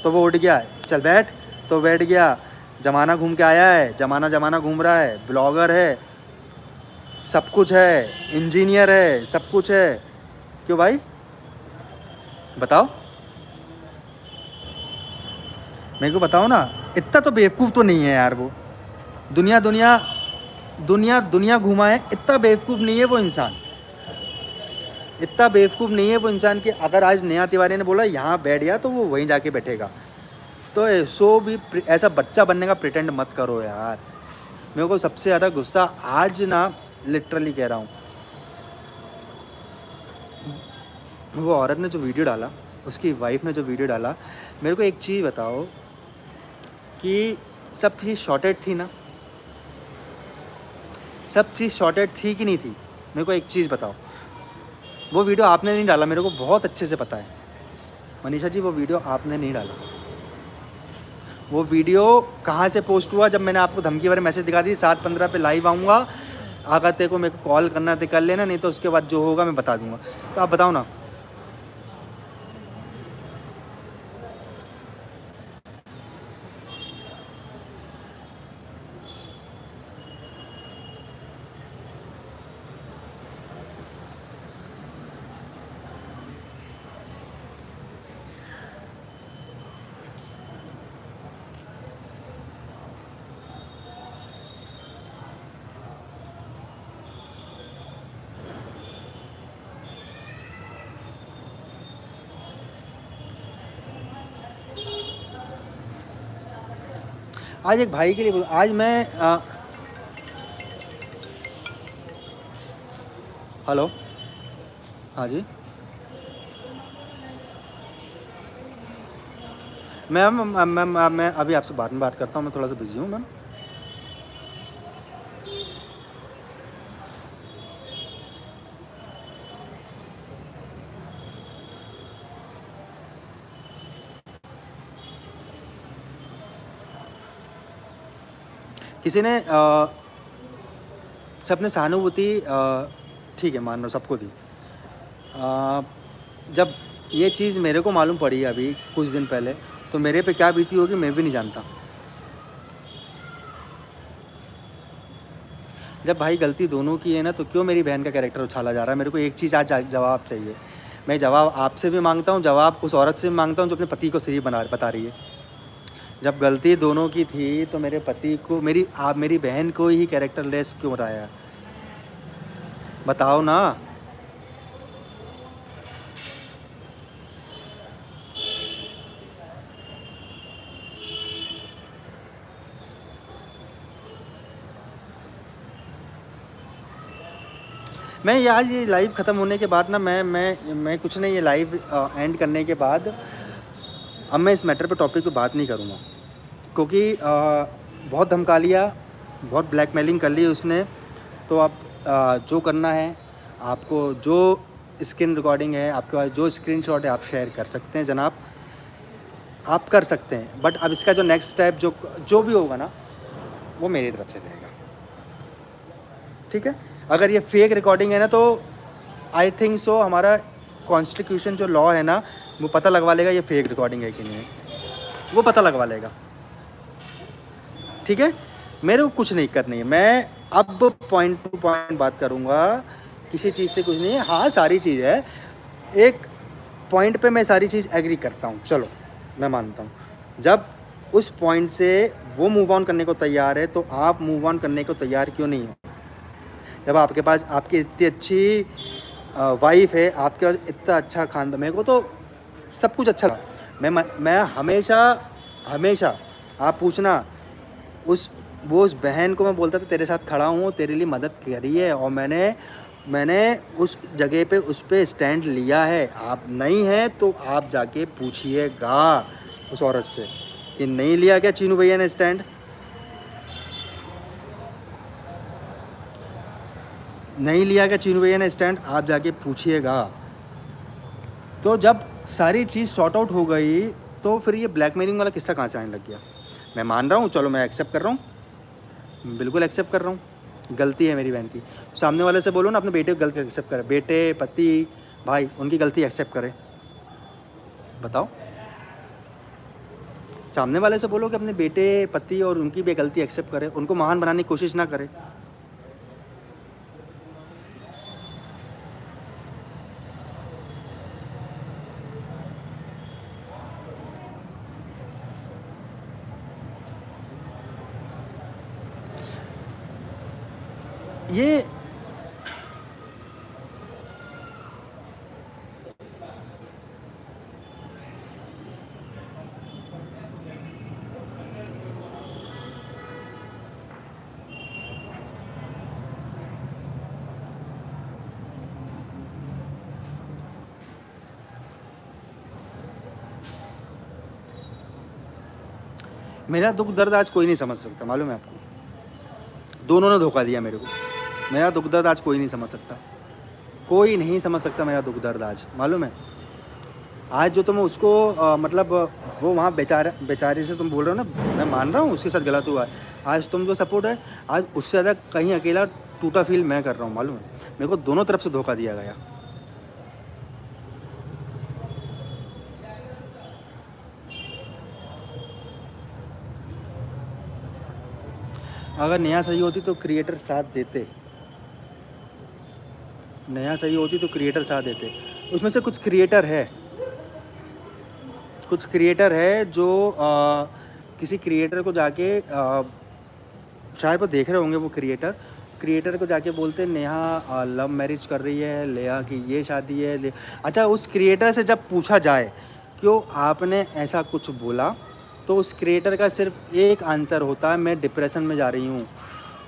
तो वो उठ गया, चल बैठ तो बैठ गया। ज़माना घूम के आया है, ज़माना घूम रहा है, ब्लॉगर है, सब कुछ है, इंजीनियर है, सब कुछ है। क्यों भाई बताओ, मेरे को बताओ ना। इतना तो बेवकूफ़ तो नहीं है यार वो, दुनिया घुमा है, इतना बेवकूफ़ नहीं है वो इंसान, इतना बेवकूफ़ नहीं है वो इंसान कि अगर आज नेहा तिवारी ने बोला यहाँ बैठ गया तो वो वहीं जाके बैठेगा। तो ऐसो भी ऐसा बच्चा बनने का प्रिटेंड मत करो यार। मेरे को सबसे ज़्यादा गुस्सा आज ना, लिटरली कह रहा हूँ, वो औरत ने जो वीडियो डाला, उसकी वाइफ ने जो वीडियो डाला, मेरे को एक चीज़ बताओ कि सब चीज़ शॉर्टेड थी ना? सब चीज़ शॉर्टेड थी कि नहीं थी? मेरे को एक चीज़ बताओ। वो वीडियो आपने नहीं डाला, मेरे को बहुत अच्छे से पता है मनीषा जी, वो वीडियो आपने नहीं डाला। वो वीडियो कहाँ से पोस्ट हुआ? जब मैंने आपको धमकी भरे मैसेज दिखा दी 7:15 पे लाइव आऊँगा, अगर तेरे को मेरे को कॉल करना तो कर लेना, नहीं तो उसके बाद जो होगा मैं बता दूँगा। तो आप बताओ ना। आज एक भाई के लिए आज मैं हेलो, हाँ जी मैम, मैं अभी आपसे बाद में बात करता हूँ, मैं थोड़ा सा बिजी हूँ मैम। किसी ने सबने सहानुभूति ठीक है मान लो सबको दी। जब ये चीज़ मेरे को मालूम पड़ी अभी कुछ दिन पहले, तो मेरे पे क्या बीती होगी मैं भी नहीं जानता। जब भाई गलती दोनों की है ना, तो क्यों मेरी बहन का कैरेक्टर उछाला जा रहा है? मेरे को एक चीज़ आज जवाब चाहिए। मैं जवाब आपसे भी मांगता हूँ, जवाब उस औरत से भी मांगता हूँ जो अपने पति को सही बता रही है। जब गलती दोनों की थी तो मेरे पति को मेरी बहन को ही कैरेक्टर लेस क्यों बनाया? बताओ ना। मैं ये आज ये लाइव ख़त्म होने के बाद ना मैं कुछ नहीं, ये लाइव एंड करने के बाद अब मैं इस मैटर पे टॉपिक पे बात नहीं करूँगा, क्योंकि बहुत धमका लिया, बहुत ब्लैकमेलिंग कर ली उसने। तो अब जो करना है आपको, जो स्क्रीन रिकॉर्डिंग है आपके पास, जो स्क्रीनशॉट है आप शेयर कर सकते हैं जनाब, आप कर सकते हैं। बट अब इसका जो नेक्स्ट स्टेप जो भी होगा ना, वो मेरी तरफ से रहेगा, ठीक है? अगर ये फेक रिकॉर्डिंग है ना, तो आई थिंक सो हमारा कॉन्स्टिट्यूशन जो लॉ है ना, वो पता लगवा लेगा ये फेक रिकॉर्डिंग है कि नहीं है, वो पता लगवा लेगा, ठीक है? मेरे को कुछ नहीं करनी है, मैं अब पॉइंट टू पॉइंट बात करूँगा, किसी चीज़ से कुछ नहीं है। हाँ, सारी चीज़ है, एक पॉइंट पे मैं सारी चीज़ एग्री करता हूँ, चलो मैं मानता हूँ। जब उस पॉइंट से वो मूव ऑन करने को तैयार है, तो आप मूव ऑन करने को तैयार क्यों नहीं हो? जब आपके पास आपकी इतनी अच्छी वाइफ है, आपके पास इतना अच्छा खानदान, मेरे को तो सब कुछ अच्छा लगा। मैं हमेशा आप पूछना, उस बहन को मैं बोलता था तेरे साथ खड़ा हूँ, तेरे लिए मदद करी है, और मैंने उस जगह पे उस पर स्टैंड लिया है। आप नहीं हैं तो आप जाके पूछिएगा उस औरत से कि नहीं लिया क्या चीनू भैया ने स्टैंड? नहीं लिया क्या चीनू भैया ने स्टैंड? आप जाके पूछिएगा। तो जब सारी चीज़ सॉर्ट आउट हो गई, तो फिर ये ब्लैकमेलिंग वाला किस्सा कहाँ से आने लग गया? मैं मान रहा हूँ, चलो मैं एक्सेप्ट कर रहा हूँ, बिल्कुल एक्सेप्ट कर रहा हूँ, गलती है मेरी बहन की। सामने वाले से बोलो ना अपने बेटे को गलती एक्सेप्ट करे, बेटे, पति, भाई, उनकी गलती एक्सेप्ट करे। बताओ, सामने वाले से बोलो कि अपने बेटे, पति और उनकी भी गलती एक्सेप्ट करे, उनको महान बनाने की कोशिश ना करे। ये मेरा दुख दर्द आज कोई नहीं समझ सकता, मालूम है आपको? दोनों ने धोखा दिया मेरे को। मेरा दुख दर्द आज कोई नहीं समझ सकता, कोई नहीं समझ सकता मेरा दुख दर्द आज, मालूम है? आज जो तुम उसको मतलब वो वहाँ बेचारे से तुम बोल रहे हो ना, मैं मान रहा हूँ उसके साथ गलत हुआ है। आज तुम जो सपोर्ट है, आज उससे ज़्यादा कहीं अकेला टूटा फील मैं कर रहा हूँ, मालूम है? मेरे को दोनों तरफ से धोखा दिया गया। अगर नेहा सही होती तो क्रिएटर साथ देते, नेहा सही होती तो क्रिएटर साथ देते। उसमें से कुछ क्रिएटर है जो किसी क्रिएटर को जाके शायद वो देख रहे होंगे, वो क्रिएटर को जाके बोलते नेहा लव मैरिज कर रही है, लेहा की ये शादी है। अच्छा, उस क्रिएटर से जब पूछा जाए क्यों आपने ऐसा कुछ बोला, तो उस क्रिएटर का सिर्फ एक आंसर होता है, मैं डिप्रेशन में जा रही हूँ,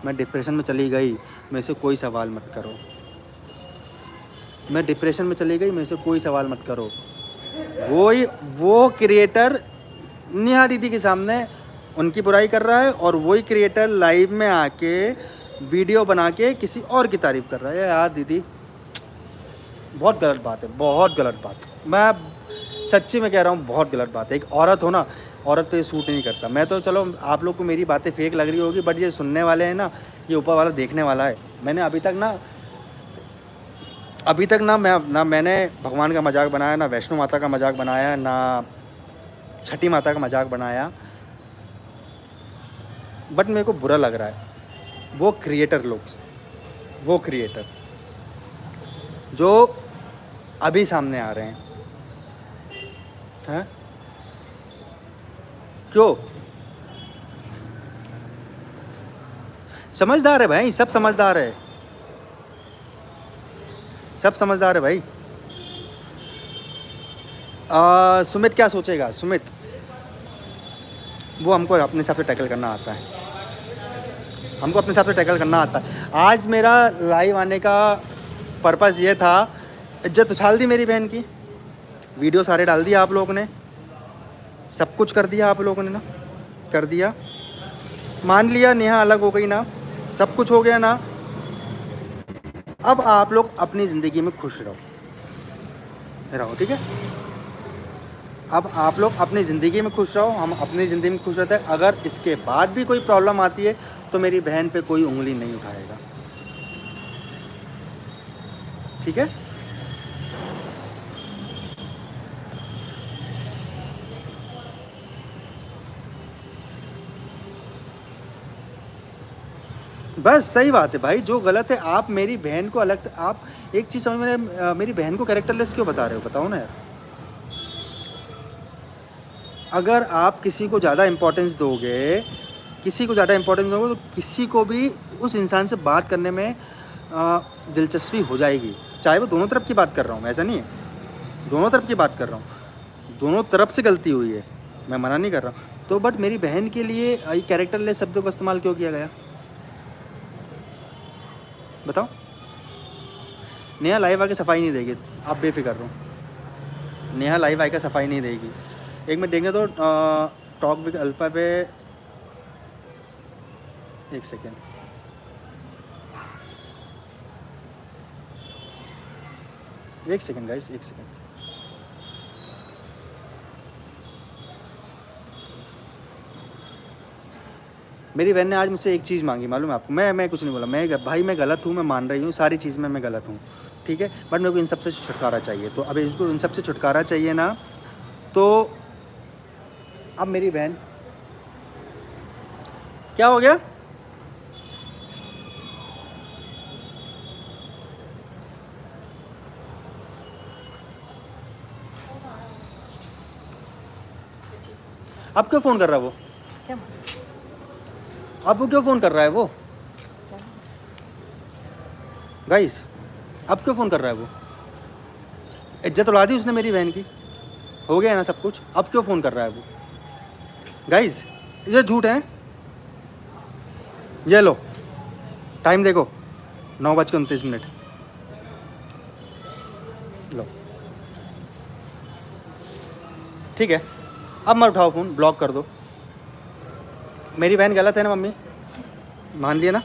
मैं डिप्रेशन में चली गई, मेरे से कोई सवाल मत करो। मैं डिप्रेशन में चली गई, मेरे से कोई सवाल मत करो। वो क्रिएटर नेहा दीदी के सामने उनकी बुराई कर रहा है, और वही क्रिएटर लाइव में आके वीडियो बना के किसी और की तारीफ़ कर रहा है। यार दीदी, बहुत गलत बात है, बहुत गलत बात। मैं सच्ची में कह रहा हूँ, बहुत गलत बात है। एक औरत हो ना, औरत पे सूट नहीं करता। मैं तो चलो आप लोग को मेरी बातें फेक लग रही होगी, बट ये सुनने वाले हैं ना, ये ऊपर वाला देखने वाला है। मैंने अभी तक ना मैंने भगवान का मजाक बनाया, ना वैष्णो माता का मजाक बनाया, ना छठी माता का मजाक बनाया, बट मेरे को बुरा लग रहा है वो क्रिएटर लोग वो क्रिएटर जो अभी सामने आ रहे हैं। क्यों? समझदार है भाई, सब समझदार है, सब समझदार है भाई। सुमित क्या सोचेगा? सुमित वो हमको अपने हिसाब से टैकल करना आता है, हमको अपने हिसाब से टैकल करना आता है। आज मेरा लाइव आने का पर्पज़ ये था, इज्जत उछाल दी मेरी बहन की, वीडियो सारे डाल दिया आप लोगों ने, सब कुछ कर दिया आप लोगों ने ना, कर दिया, मान लिया नेहा अलग हो गई ना, सब कुछ हो गया ना। अब आप लोग अपनी ज़िंदगी में खुश रहो, ठीक है? अब आप लोग अपनी ज़िंदगी में खुश रहो, हम अपनी ज़िंदगी में खुश रहते हैं। अगर इसके बाद भी कोई प्रॉब्लम आती है तो मेरी बहन पे कोई उंगली नहीं उठाएगा, ठीक है? बस सही बात है भाई, जो गलत है आप मेरी बहन को अलग, आप एक चीज़ समझ में, मेरी बहन को कैरेक्टरलेस क्यों बता रहे हो? बताओ ना यार। अगर आप किसी को ज़्यादा इम्पोर्टेंस दोगे, किसी को ज़्यादा इम्पोर्टेंस दोगे तो किसी को भी उस इंसान से बात करने में दिलचस्पी हो जाएगी, चाहे वो दोनों तरफ की बात कर रहा हूँ, ऐसा नहीं है, दोनों तरफ की बात कर रहा हूँ, दोनों तरफ से गलती हुई है, मैं मना नहीं कर रहा हूँ। तो बट मेरी बहन के लिए ये कैरेक्टरलेस शब्दों का इस्तेमाल क्यों किया गया? बताओ। नेहा लाइव आके सफाई नहीं देगी, आप बेफिक्र रहो, नेहा लाइव आके सफाई नहीं देगी। एक मिनट देखने तो टॉक विद अल्फा पे, एक सेकेंड, गाइस, एक सेकेंड। मेरी बहन ने आज मुझसे एक चीज़ मांगी, मालूम है आपको? मैं कुछ नहीं बोला, मैं गलत हूँ, मैं मान रही हूँ सारी चीज़ में मैं गलत हूँ, ठीक है? बट मेरे को इन सब से छुटकारा चाहिए, तो अब इसको इन सब से छुटकारा चाहिए ना, तो अब मेरी बहन, क्या हो गया? अब क्यों फ़ोन कर रहा है वो?
क्या?
अब वो क्यों फ़ोन कर रहा है वो? गाइस, अब क्यों फ़ोन कर रहा है वो? इज्जत उड़ा दी उसने मेरी बहन की, हो गया ना सब कुछ, अब क्यों फ़ोन कर रहा है वो? गाइस, ये झूठ है। ये लो, टाइम देखो, 9:29। लो, ठीक है, अब मत उठाओ फ़ोन, ब्लॉक कर दो। मेरी बहन गलत है ना मम्मी? मान लिया ना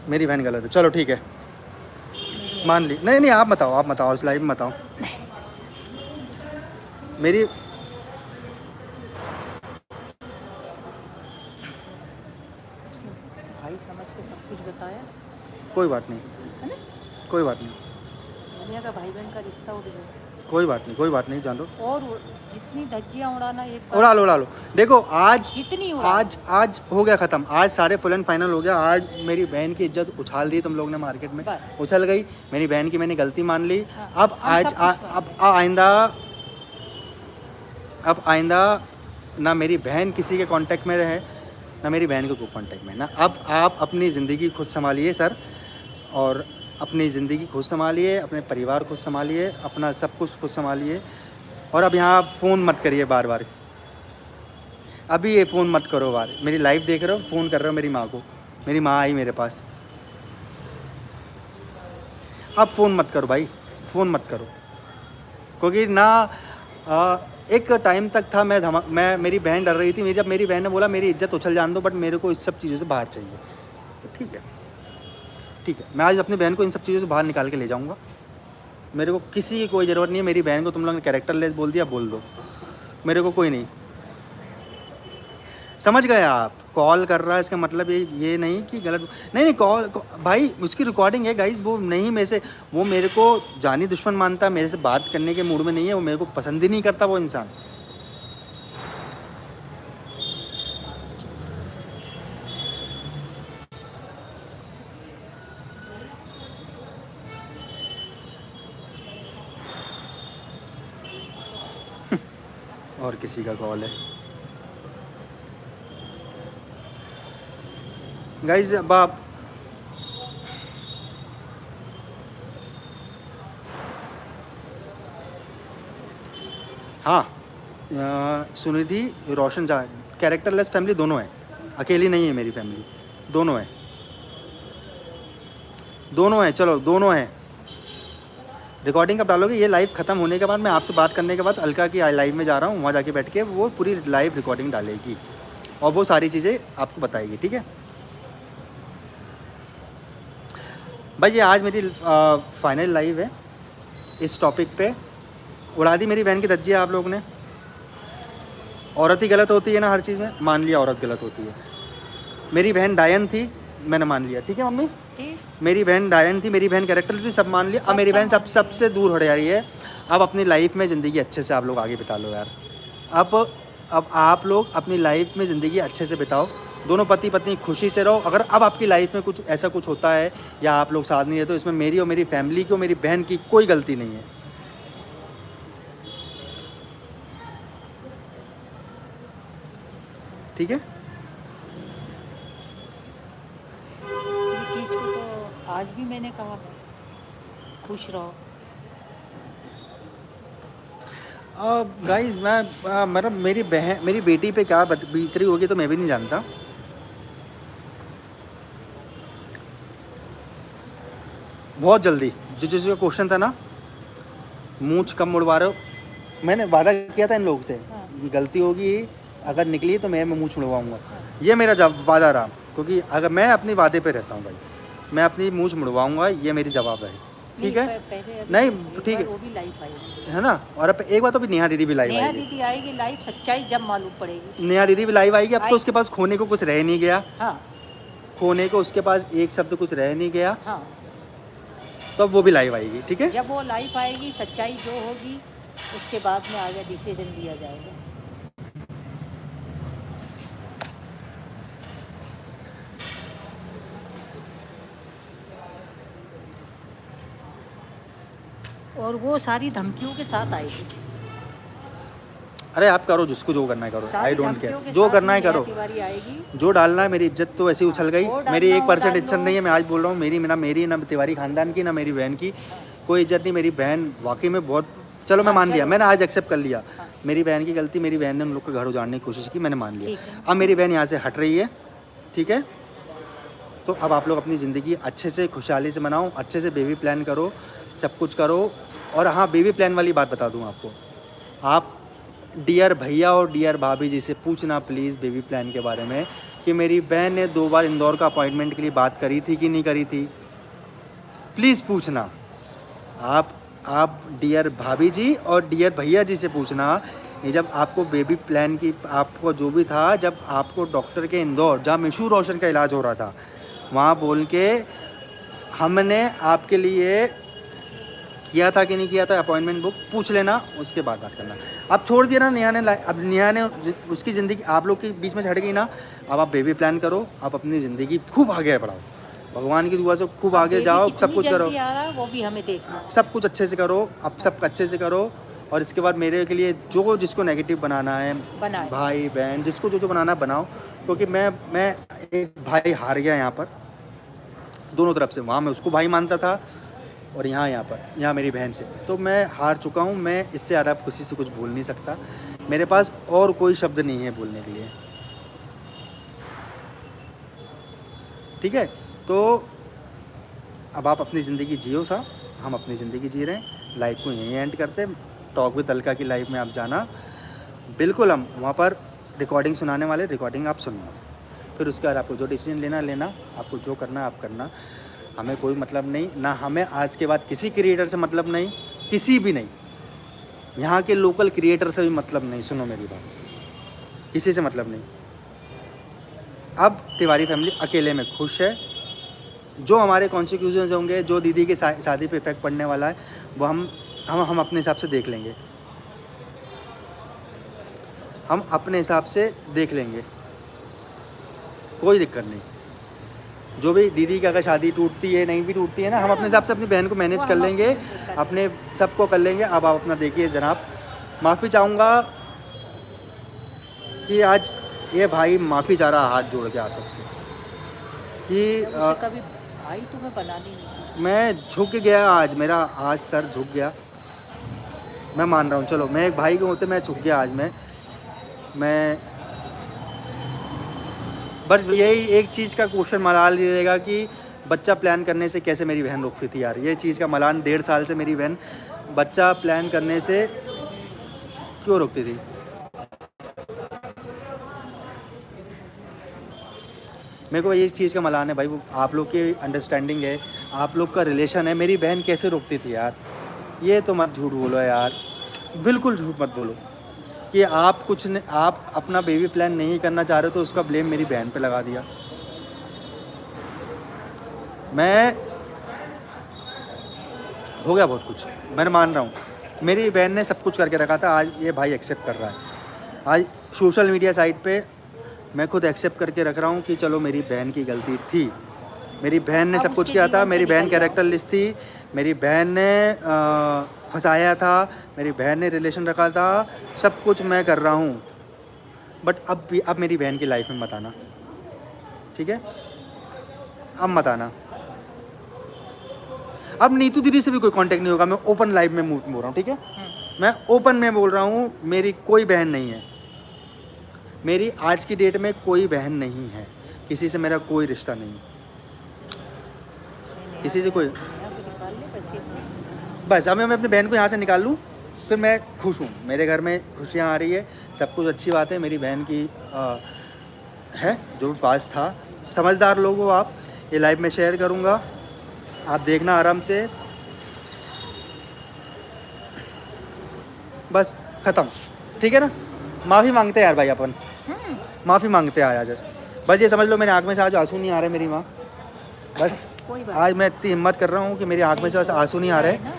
मेरी बहन गलत है, चलो ठीक है, मान ली। नहीं आप बताओ इस लाइव में बताओ। मेरी
भाई समझ के सब कुछ बताया
कोई बात नहीं,
है ना,
कोई बात नहीं,
दुनिया का भाई बहन का रिश्ता उठ जाए।
कोई बात नहीं, जान लो।
और जितनी धज्जियाँ उड़ाना एक
उड़ा लो। देखो आज,
जितनी उड़ा,
आज हो गया ख़त्म, आज सारे फुल एंड फाइनल हो गया। आज मेरी बहन की इज्जत उछाल दी तुम लोग ने मार्केट में,
बस।
उछल गई मेरी बहन की, मैंने गलती मान ली।
हाँ,
अब आज अब आइंदा ना मेरी बहन किसी के कांटेक्ट में रहे, ना मेरी बहन को कांटेक्ट में ना। अब आप अपनी ज़िंदगी खुद संभालिए सर, और अपनी ज़िंदगी खुद संभालिए, अपने परिवार खुद संभालिए, अपना सब कुछ खुद संभालिए। और अब यहाँ फ़ोन मत करिए बार बार, अभी ये फ़ोन मत करो बार, मेरी लाइव देख रहे हो, फ़ोन कर रहे हो मेरी माँ को, मेरी माँ आई मेरे पास। अब फ़ोन मत करो भाई, फ़ोन मत करो, क्योंकि ना एक टाइम तक था मैं मेरी बहन डर रही थी, जब मेरी बहन ने बोला मेरी इज्जत उछल जान दो, बट मेरे को इस सब चीज़ों से बाहर चाहिए, तो ठीक है, मैं आज अपनी बहन को इन सब चीज़ों से बाहर निकाल के ले जाऊँगा। मेरे को किसी की कोई ज़रूरत नहीं है, मेरी बहन को तुम लोगों ने कैरेक्टरलेस बोल दिया, बोल दो, मेरे को कोई नहीं। समझ गए आप? कॉल कर रहा है इसका मतलब ये नहीं कि गलत, नहीं कॉल भाई उसकी रिकॉर्डिंग है गाइस, वो नहीं मेरे से, वो मेरे को जानी दुश्मन मानता है, मेरे से बात करने के मूड में नहीं है, वो मेरे को पसंद ही नहीं करता वो इंसान। और किसी का कॉल है। गाइज अब आप हाँ सुनिधि रोशन झा कैरेक्टरलेस फैमिली दोनों है, अकेली नहीं है मेरी फैमिली, दोनों है, दोनों है, चलो दोनों हैं। रिकॉर्डिंग कब डालोगे? ये लाइव ख़त्म होने के बाद, मैं आपसे बात करने के बाद अलका की लाइव में जा रहा हूँ, वहाँ जाके बैठ के वो पूरी लाइव रिकॉर्डिंग डालेगी और वो सारी चीज़ें आपको बताएगी, ठीक है भाई। ये आज मेरी फाइनल लाइव है इस टॉपिक पे। उड़ा दी मेरी बहन की धज्जियाँ आप लोगों ने। औरत ही गलत होती है ना हर चीज़ में, मान लिया औरत गलत होती है। मेरी बहन डायन थी, मैंने मान लिया, ठीक है मम्मी,
ठीक।
मेरी बहन डायन थी, मेरी बहन कैरेक्टर थी, सब मान लिया। अब मेरी बहन सबसे दूर हो जा रही है। अब अपनी लाइफ में ज़िंदगी अच्छे से आप लोग आगे बिता लो यार। अब आप लोग अपनी लाइफ में ज़िंदगी अच्छे से बिताओ, दोनों पति पत्नी खुशी से रहो। अगर अब आपकी लाइफ में कुछ ऐसा कुछ होता है या आप लोग साथ नहीं रहते तो इसमें मेरी और मेरी फैमिली की और मेरी बहन की कोई गलती नहीं है, ठीक है।
ये चीज़ को तो आज भी मैंने कहा, खुश रहो।
गाइस मैं मतलब मेरी बेटी पे क्या बीत रही होगी तो मैं भी नहीं जानता। बहुत जल्दी जो क्वेश्चन था ना, मूंछ कब मुड़वा रहे हो, मैंने वादा किया था इन लोगों से,
हाँ।
ये गलती होगी अगर निकली तो मैं मूंछ मुड़वाऊंगा। ये मेरा वादा रहा, क्योंकि अगर मैं अपने वादे पे रहता हूँ भाई, मैं अपनी मूंछ मुड़वाऊंगा, ये मेरी जवाब है, ठीक है। नहीं ठीक है,
वो भी लाइव आएगी,
है ना। और अब एक बार तो भी नेहा दीदी भी लाइव
नेहा
आएगी,
दीदी आएगी लाइव, सच्चाई जब मालूम पड़ेगी।
नेहा दीदी भी लाइव आएगी। अब तो उसके पास खोने को कुछ रह नहीं गया,
हाँ
खोने को उसके पास एक शब्द कुछ रह नहीं गया,
हाँ,
तो अब वो भी लाइव आएगी, ठीक है।
जब वो लाइव आएगी, सच्चाई जो होगी उसके बाद में आगे डिसीजन लिया जाएगा। और वो सारी धमकियों के साथ आएगी।
अरे आप करो, जिसको जो करना है करो,
सारी
आई डोंट
धमकियों
केयर,
के
जो
साथ
करना है
नेहा
करो।
तिवारी आएगी।
जो डालना है, मेरी इज्जत तो ऐसी उछल गई,
वो डालना
मेरी
हो
1%
डाल
इज्जत
लो।
नहीं है। मैं आज बोल रहा हूँ, मेरी ना तिवारी खानदान की ना मेरी बहन की कोई इज्जत नहीं। मेरी बहन वाकई में बहुत, चलो मैं मान लिया, मैंने आज एक्सेप्ट कर लिया मेरी बहन की गलती। मेरी बहन ने उन लोग का घर उजाड़ने की कोशिश की, मैंने मान लिया।
ठीक है।
अब मेरी बहन यहाँ से हट रही है, ठीक है। तो अब आप लोग अपनी ज़िंदगी अच्छे से खुशहाली से मनाओ, अच्छे से बेबी प्लान करो, सब कुछ करो। और हाँ, बेबी प्लान वाली बात बता दूँ आपको, आप डियर भैया और डियर भाभी जी से पूछना प्लीज़ बेबी प्लान के बारे में, कि मेरी बहन ने 2 बार इंदौर का अपॉइंटमेंट के लिए बात करी थी कि नहीं करी थी। प्लीज़ पूछना, आप डियर भाभी जी और डियर भैया जी से पूछना। ये जब आपको बेबी प्लान की, आपको जो भी था, जब आपको डॉक्टर के इंदौर जहाँ मिशू रोशन का इलाज हो रहा था, वहाँ बोल के हमने आपके लिए किया था कि नहीं किया था अपॉइंटमेंट बुक, पूछ लेना, उसके बाद बात करना। अब छोड़ दिया ना नेहा ने, अब नेहा ने उसकी ज़िंदगी आप लोग के बीच में से हट गई ना। अब आप बेबी प्लान करो, आप अपनी ज़िंदगी खूब आगे बढ़ाओ, भगवान की दुआ से खूब आगे जाओ, सब कुछ करो,
आ रहा वो भी हमें देखना है।
सब कुछ अच्छे से करो, अब सब अच्छे से करो। और इसके बाद मेरे के लिए जो जिसको नेगेटिव बनाना है,
बनाए।
भाई बहन जिसको जो बनाना है बनाओ, क्योंकि मैं एक भाई हार गया यहाँ पर दोनों तरफ से। वहाँ मैं उसको भाई मानता था और यहाँ मेरी बहन से, तो मैं हार चुका हूँ। मैं इससे ज़्यादा किसी से कुछ बोल नहीं सकता, मेरे पास और कोई शब्द नहीं है बोलने के लिए, ठीक है। तो अब आप अपनी ज़िंदगी जियो सा, हम अपनी ज़िंदगी जी रहे हैं, लाइफ को यहीं एंड करते हैं। टॉक विद अलका की लाइफ में आप जाना, बिल्कुल हम वहाँ पर रिकॉर्डिंग सुनाने वाले, रिकॉर्डिंग आप सुनना, फिर उसके बाद आपको जो डिसीजन लेना, आपको जो करना आप करना। हमें कोई मतलब नहीं, ना हमें आज के बाद किसी क्रिएटर से मतलब नहीं, किसी भी नहीं, यहाँ के लोकल क्रिएटर से भी मतलब नहीं। सुनो मेरी बात, किसी से मतलब नहीं। अब तिवारी फैमिली अकेले में खुश है। जो हमारे कॉन्सिक्वेंसेस होंगे, जो दीदी की शादी पे इफेक्ट पड़ने वाला है, वो हम अपने हिसाब से देख लेंगे, हम अपने हिसाब से देख लेंगे, कोई दिक्कत नहीं। जो भी दीदी की अगर शादी टूटती है, नहीं भी टूटती है ना, हम अपने हिसाब से अपनी बहन को मैनेज कर लेंगे, अपने सबको कर लेंगे। अब आप अपना देखिए जनाब, माफ़ी चाहूँगा कि आज ये भाई माफ़ी चाह रहा हाथ जोड़ के आप सबसे कि
मुझसे कभी भाई तो मैं बनानी नहीं।
मैं झुक गया आज, मेरा आज सर झुक गया, मैं मान रहा हूँ। चलो मैं एक भाई के होते मैं झुक गया आज मैं बस यही एक चीज़ का क्वेश्चन मलाल ये रहेगा कि बच्चा प्लान करने से कैसे मेरी बहन रुकती थी यार। ये चीज़ का मलाल 1.5 साल से मेरी बहन बच्चा प्लान करने से क्यों रुकती थी। मेरे को ये चीज़ का मलान है भाई, वो आप लोग की अंडरस्टैंडिंग है, आप लोग का रिलेशन है, मेरी बहन कैसे रुकती थी यार। ये तो मत झूठ बोलो यार, बिल्कुल झूठ मत बोलो कि आप अपना बेबी प्लान नहीं करना चाह रहे तो उसका ब्लेम मेरी बहन पे लगा दिया। मैं हो गया बहुत कुछ, मैं मान रहा हूँ मेरी बहन ने सब कुछ करके रखा था, आज ये भाई एक्सेप्ट कर रहा है। आज सोशल मीडिया साइट पे मैं खुद एक्सेप्ट करके रख रहा हूँ कि चलो मेरी बहन की गलती थी, मेरी बहन ने
अब
सब कुछ
उसके
किया था,
जीवन से
मेरी बहन
निकल जाओ।
कैरेक्टरलेस थी, मेरी बहन ने फंसाया था, मेरी बहन ने रिलेशन रखा था, सब कुछ मैं कर रहा हूँ। बट अब मेरी बहन की लाइफ में मत आना, ठीक है? अब मत आना। अब नीतू दीदी से भी कोई कांटेक्ट नहीं होगा, मैं ओपन लाइव में मूव बोल रहा हूँ, ठीक है? मैं ओपन में बोल रहा हूँ, मेरी कोई बहन नहीं है, मेरी आज की डेट में कोई बहन नहीं है, किसी से मेरा कोई रिश्ता नहीं, किसी से कोई।
निकाल ले बस ये।
बस अब मैं अपनी बहन को यहाँ से निकाल लूँ, फिर मैं खुश हूँ, मेरे घर में खुशियाँ आ रही है, सब कुछ अच्छी बात है। मेरी बहन की है जो भी पास था, समझदार लोग हो आप, ये लाइव में शेयर करूँगा, आप देखना आराम से। बस ख़त्म, ठीक है ना? माफ़ी मांगते हैं यार भाई, अपन माफ़ी मांगते हैं आज। बस ये समझ लो मेरी आँख में से आज आंसू नहीं आ रहे मेरी माँ, बस
कोई बात
आज मैं इतनी हिम्मत कर रहा हूँ कि मेरी आँख में से बस आंसू नहीं आ रहे।
ना।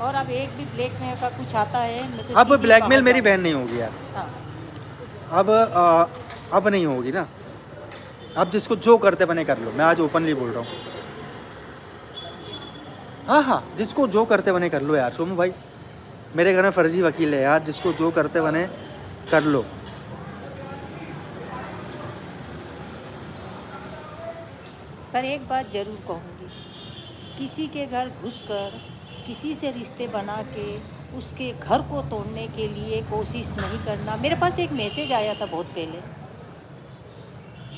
और अब एक भी ब्लैकमेल का कुछ आता है मैं तो
अब
सीधे
ब्लैकमेल
बाहर
मेरी
जाऊँ।
बहन नहीं होगी यार,
हाँ।
अब नहीं होगी ना। अब जिसको जो करते बने कर लो, मैं आज ओपनली बोल रहा हूँ। हाँ, जिसको जो करते बने कर लो यार। सोमू भाई मेरे घर में फर्जी वकील है यार, जिसको जो करते बने कर लो।
पर एक बात ज़रूर कहूँगी, किसी के घर घुसकर किसी से रिश्ते बना के उसके घर को तोड़ने के लिए कोशिश नहीं करना। मेरे पास एक मैसेज आया था बहुत पहले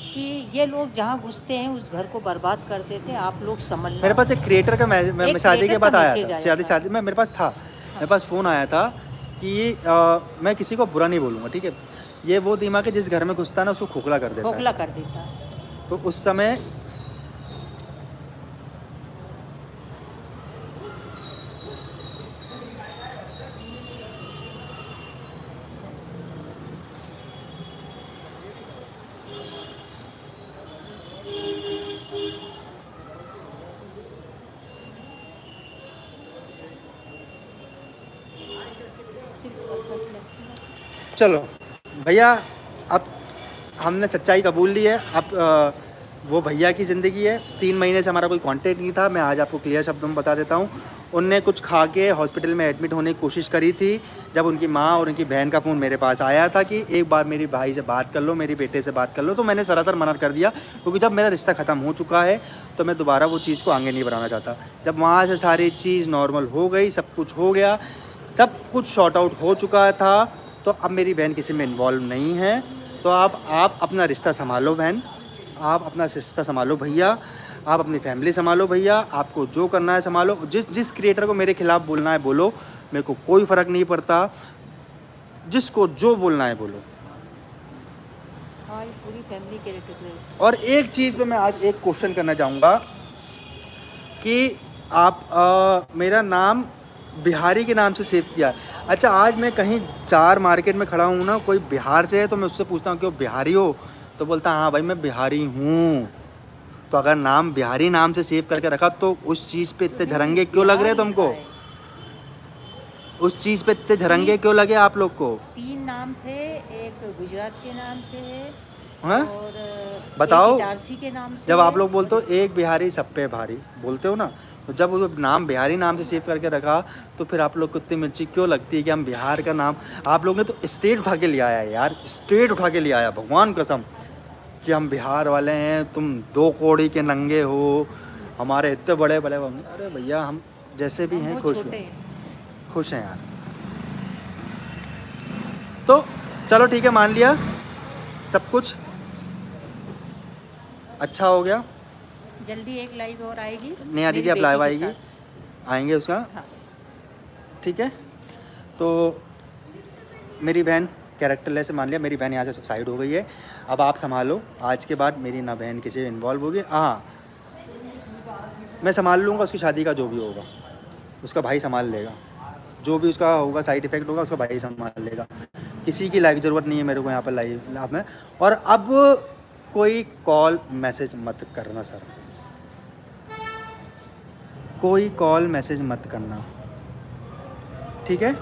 कि ये लोग जहाँ घुसते हैं उस घर को बर्बाद कर देते हैं, आप लोग समझना।
मेरे पास एक क्रिएटर का
एक
शादी के
creator
बाद
का
आया
message
था,
आया था।
शादी में मेरे पास था, मेरे पास फ़ोन आया था कि मैं किसी को बुरा नहीं बोलूँगा, ठीक है? ये वो दिमाग है जिस घर में घुसता है ना उसको खोखला कर देता है।
खोखला कर देता है।
तो उस समय चलो भैया, अब हमने सच्चाई कबूल ली है। अब वो भैया की ज़िंदगी है, 3 महीने से हमारा कोई कांटेक्ट नहीं था। मैं आज आपको क्लियर शब्दों में बता देता हूँ। उनने कुछ खा के हॉस्पिटल में एडमिट होने की कोशिश करी थी। जब उनकी माँ और उनकी बहन का फ़ोन मेरे पास आया था कि एक बार मेरे भाई से बात कर लो, मेरे बेटे से बात कर लो, तो मैंने सरासर मना कर दिया, क्योंकि जब मेरा रिश्ता ख़त्म हो चुका है तो मैं दोबारा वो चीज़ को आगे नहीं बढ़ाना चाहता। जब वहाँ से सारी चीज़ नॉर्मल हो गई, सब कुछ हो गया, सब कुछ शॉर्ट आउट हो चुका था, तो अब मेरी बहन किसी में इन्वॉल्व नहीं है। तो आप अपना रिश्ता संभालो बहन, आप अपना रिश्ता संभालो भैया, आप अपनी फैमिली संभालो भैया, आपको जो करना है संभालो। जिस क्रिएटर को मेरे खिलाफ़ बोलना है बोलो, मेरे को कोई फ़र्क नहीं पड़ता, जिसको जो बोलना है बोलो।
हाँ, ये पूरी फैमिली के रिलेटेड।
और एक चीज़ पे मैं आज एक क्वेश्चन करना चाहूँगा कि आप मेरा नाम बिहारी के नाम से सेव किया। अच्छा, आज मैं कहीं 4 मार्केट में खड़ा हूँ ना, कोई बिहार से है तो मैं उससे पूछता हूँ क्यों बिहारी हो, तो बोलता हाँ भाई मैं बिहारी हूँ। तो अगर नाम बिहारी नाम से सेव करके रखा तो उस चीज़ पे इतने झरंगे क्यों लग रहे तुमको? उस चीज़ पे इतने झरंगे क्यों लगे आप लोग को?
3 नाम थे, एक गुजरात के नाम से है
हाँ?
और
बताओ,
एक इटारसी के नाम से
जब
है।
आप लोग बोलते हो एक बिहारी सब पे भारी बोलते हो ना, तो जब वो नाम बिहारी नाम से सेव करके रखा तो फिर आप लोग को इतनी मिर्ची क्यों लगती है कि हम बिहार का नाम, आप लोग ने तो स्टेट उठा के ले आया है यार, स्टेट उठा के ले आया भगवान कसम कि हम बिहार वाले हैं, तुम 2 कौड़ी के नंगे हो, हमारे इतने बड़े बड़े। अरे भैया हम जैसे भी हैं
वो
खुश
छोटे
हैं,
हैं।
खुश हैं यार। तो चलो ठीक है, मान लिया सब कुछ अच्छा हो गया।
जल्दी एक लाइव और आएगी
नेहा
मेरी
दीदी अब
बेटी
लाइव
के
आएगी,
साथ।
आएंगे उसका,
हाँ।
ठीक है। तो मेरी बहन कैरेक्टरलेस से मान लिया, मेरी बहन यहाँ से साइड हो गई है, अब आप संभालो। आज के बाद मेरी ना बहन किसी इन्वॉल्व होगी। हाँ मैं संभाल लूँगा, उसकी शादी का जो भी होगा उसका भाई संभाल लेगा, जो भी उसका होगा साइड इफ़ेक्ट होगा उसका भाई संभाल लेगा। किसी की लाइक ज़रूरत नहीं है मेरे को यहाँ पर लाइव में। और अब कोई कॉल मैसेज मत करना सर, कोई कॉल मैसेज मत करना, ठीक है।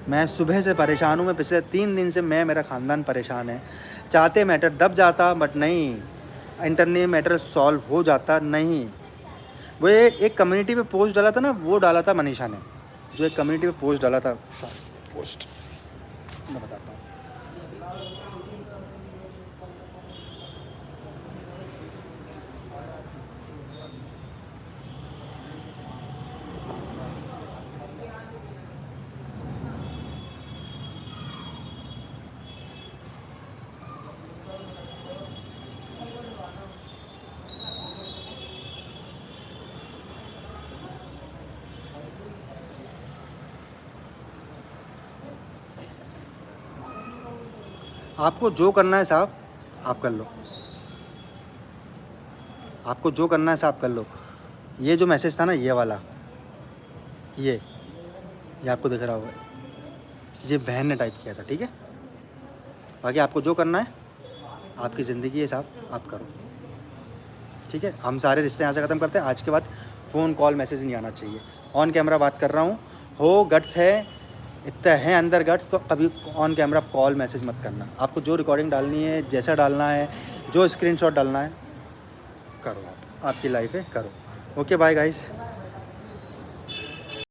मैं सुबह से परेशान हूँ, मैं पिछले 3 दिन से, मेरा ख़ानदान परेशान है। चाहते मैटर दब जाता बट नहीं, इंटरनेट मैटर सॉल्व हो जाता नहीं। वो एक कम्युनिटी पे पोस्ट डाला था ना, वो डाला था मनीषा ने, जो एक कम्युनिटी पे पोस्ट डाला था, पोस्ट मैं बताता हूँ। आपको जो करना है साहब आप कर लो, आपको जो करना है साहब कर लो। ये जो मैसेज था ना, ये वाला, ये आपको दिख रहा होगा, ये बहन ने टाइप किया था, ठीक है। बाकी आपको जो करना है, आपकी ज़िंदगी है साहब, आप करो, ठीक है। हम सारे रिश्ते यहाँ से ख़त्म करते हैं। आज के बाद फ़ोन कॉल मैसेज नहीं आना चाहिए। ऑन कैमरा बात कर रहा हूँ, हो गट्स है, इतना है अंदर गट्स, तो कभी ऑन कैमरा कॉल मैसेज मत करना। आपको जो रिकॉर्डिंग डालनी है, जैसा डालना है, जो स्क्रीनशॉट डालना है, करो। आप आपकी लाइफ है, करो। Okay bye guys.